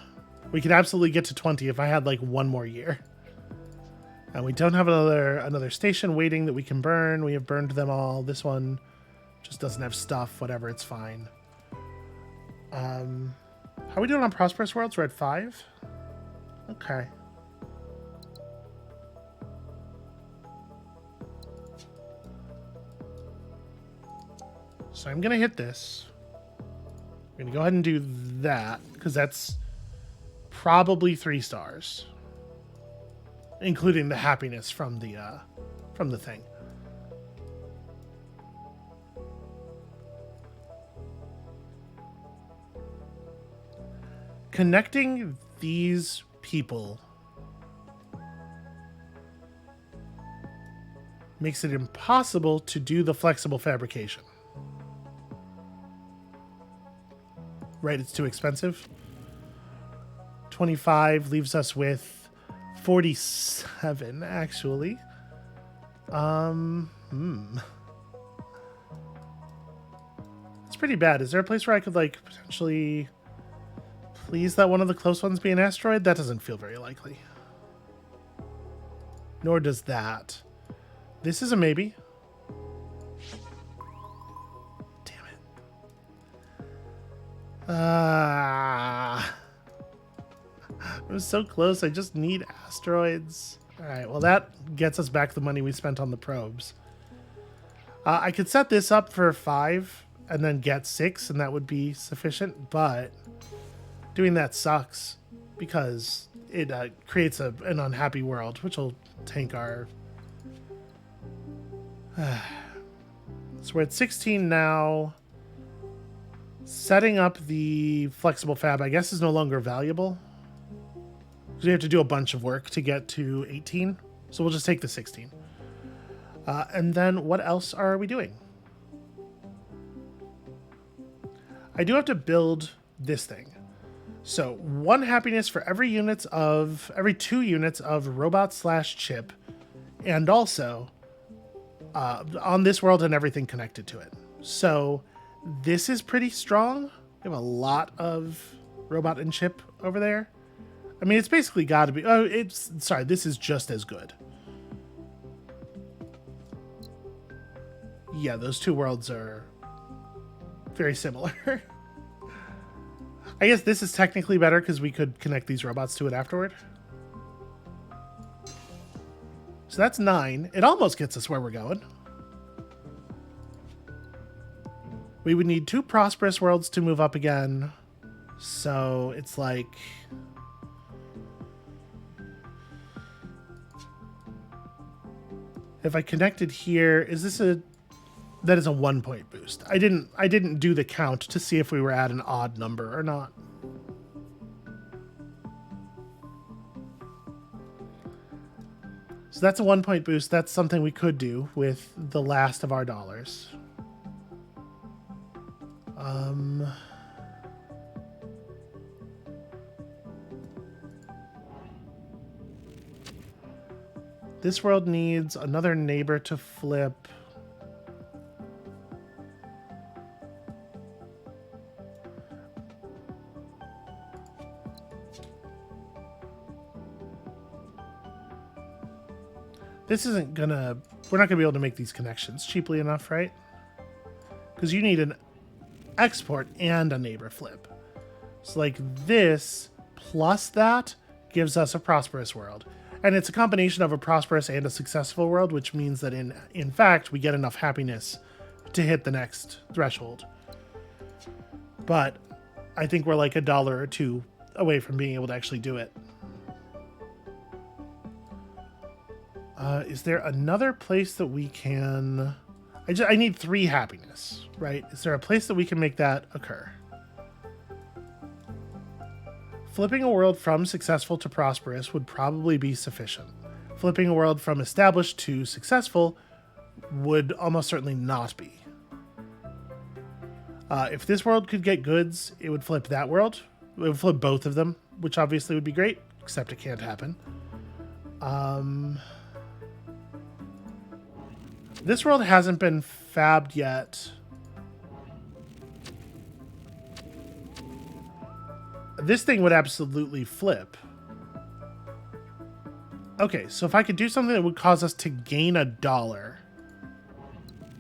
We could absolutely get to 20 if I had like one more year. And we don't have another station waiting that we can burn. We have burned them all. This one just doesn't have stuff. Whatever, it's fine. How are we doing on Prosperous Worlds? We're at 5? Okay. So I'm going to hit this. I'm going to go ahead and do that, because that's probably 3 stars, including the happiness from the thing. Connecting these people makes it impossible to do the flexible fabrication. Right, it's too expensive. 25 leaves us with 47, actually. It's pretty bad. Is there a place where I could, like, potentially please let one of the close ones be an asteroid? That doesn't feel very likely. Nor does that. This is a maybe. Damn it. It was so close. I just need asteroids. All right, well, that gets us back the money we spent on the probes. I could set this up for 5 and then get 6, and that would be sufficient, but doing that sucks because it creates an unhappy world, which will tank our... So we're at 16 now. Setting up the flexible fab, I guess, is no longer valuable. We have to do a bunch of work to get to 18. So we'll just take the 16. And then what else are we doing? I do have to build this thing. So 1 happiness for every 2 units of robot/chip, and also on this world and everything connected to it. So this is pretty strong. We have a lot of robot and ship over there. I mean, it's basically got to be... Oh, sorry, this is just as good. Yeah, those two worlds are very similar. I guess this is technically better because we could connect these robots to it afterward. So that's 9. It almost gets us where we're going. We would need 2 prosperous worlds to move up again. So it's like... If I connected here, is this a... That is a 1-point boost. I didn't do the count to see if we were at an odd number or not. So that's a 1-point boost. That's something we could do with the last of our dollars. This world needs another neighbor to flip. This isn't gonna... We're not gonna be able to make these connections cheaply enough, right? Because you need an export and a neighbor flip. So like this plus that gives us a prosperous world. And it's a combination of a prosperous and a successful world, which means that in fact we get enough happiness to hit the next threshold. But I think we're like $1 or $2 away from being able to actually do it. Is there another place that we can... I need 3 happiness, right? Is there a place that we can make that occur? Flipping a world from successful to prosperous would probably be sufficient. Flipping a world from established to successful would almost certainly not be. If this world could get goods, it would flip that world. It would flip both of them, which obviously would be great, except it can't happen. This world hasn't been fabbed yet. This thing would absolutely flip. Okay, so if I could do something that would cause us to gain $1,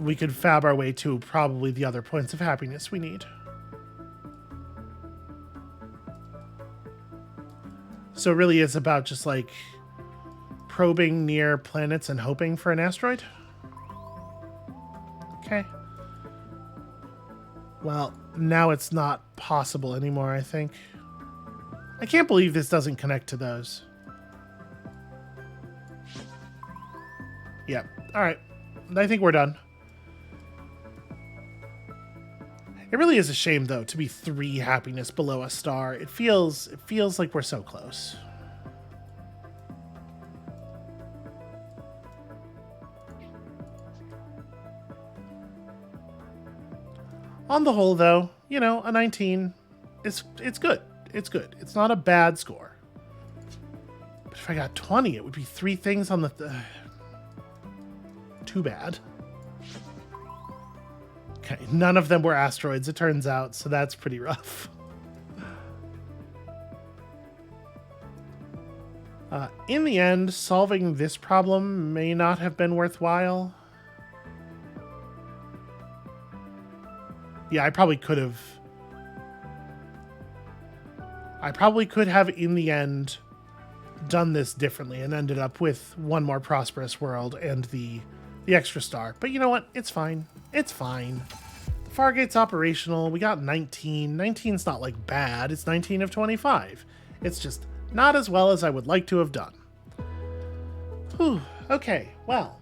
we could fab our way to probably the other points of happiness we need. So it really is about just like probing near planets and hoping for an asteroid. Okay. Well, now it's not possible anymore, I think. I can't believe this doesn't connect to those. Yep. All right. I think we're done. It really is a shame, though, to be 3 happiness below a star. It feels like we're so close. On the whole, though, you know, a 19, it's good. It's good. It's not a bad score. But if I got 20, it would be 3 things on the... Too bad. Okay, none of them were asteroids, it turns out, so that's pretty rough. In the end, solving this problem may not have been worthwhile. Yeah, I probably could have in the end done this differently and ended up with 1 more prosperous world and the extra star. But you know what? It's fine. It's fine. The Fargate's operational. We got 19. 19's not like bad. It's 19 of 25. It's just not as well as I would like to have done. Whew. Okay, well,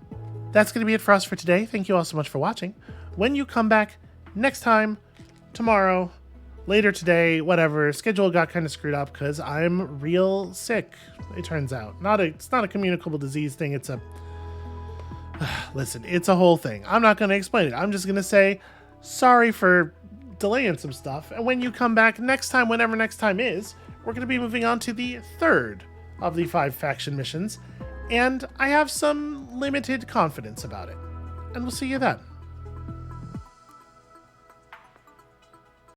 that's going to be it for us for today. Thank you all so much for watching. When you come back next time, tomorrow, later today, whatever, schedule got kind of screwed up because I'm real sick, it turns out. It's not a communicable disease thing. It's a... Listen, it's a whole thing. I'm not going to explain it. I'm just going to say sorry for delaying some stuff. And when you come back next time, whenever next time is, we're going to be moving on to the 3rd of the 5 faction missions. And I have some limited confidence about it. And we'll see you then.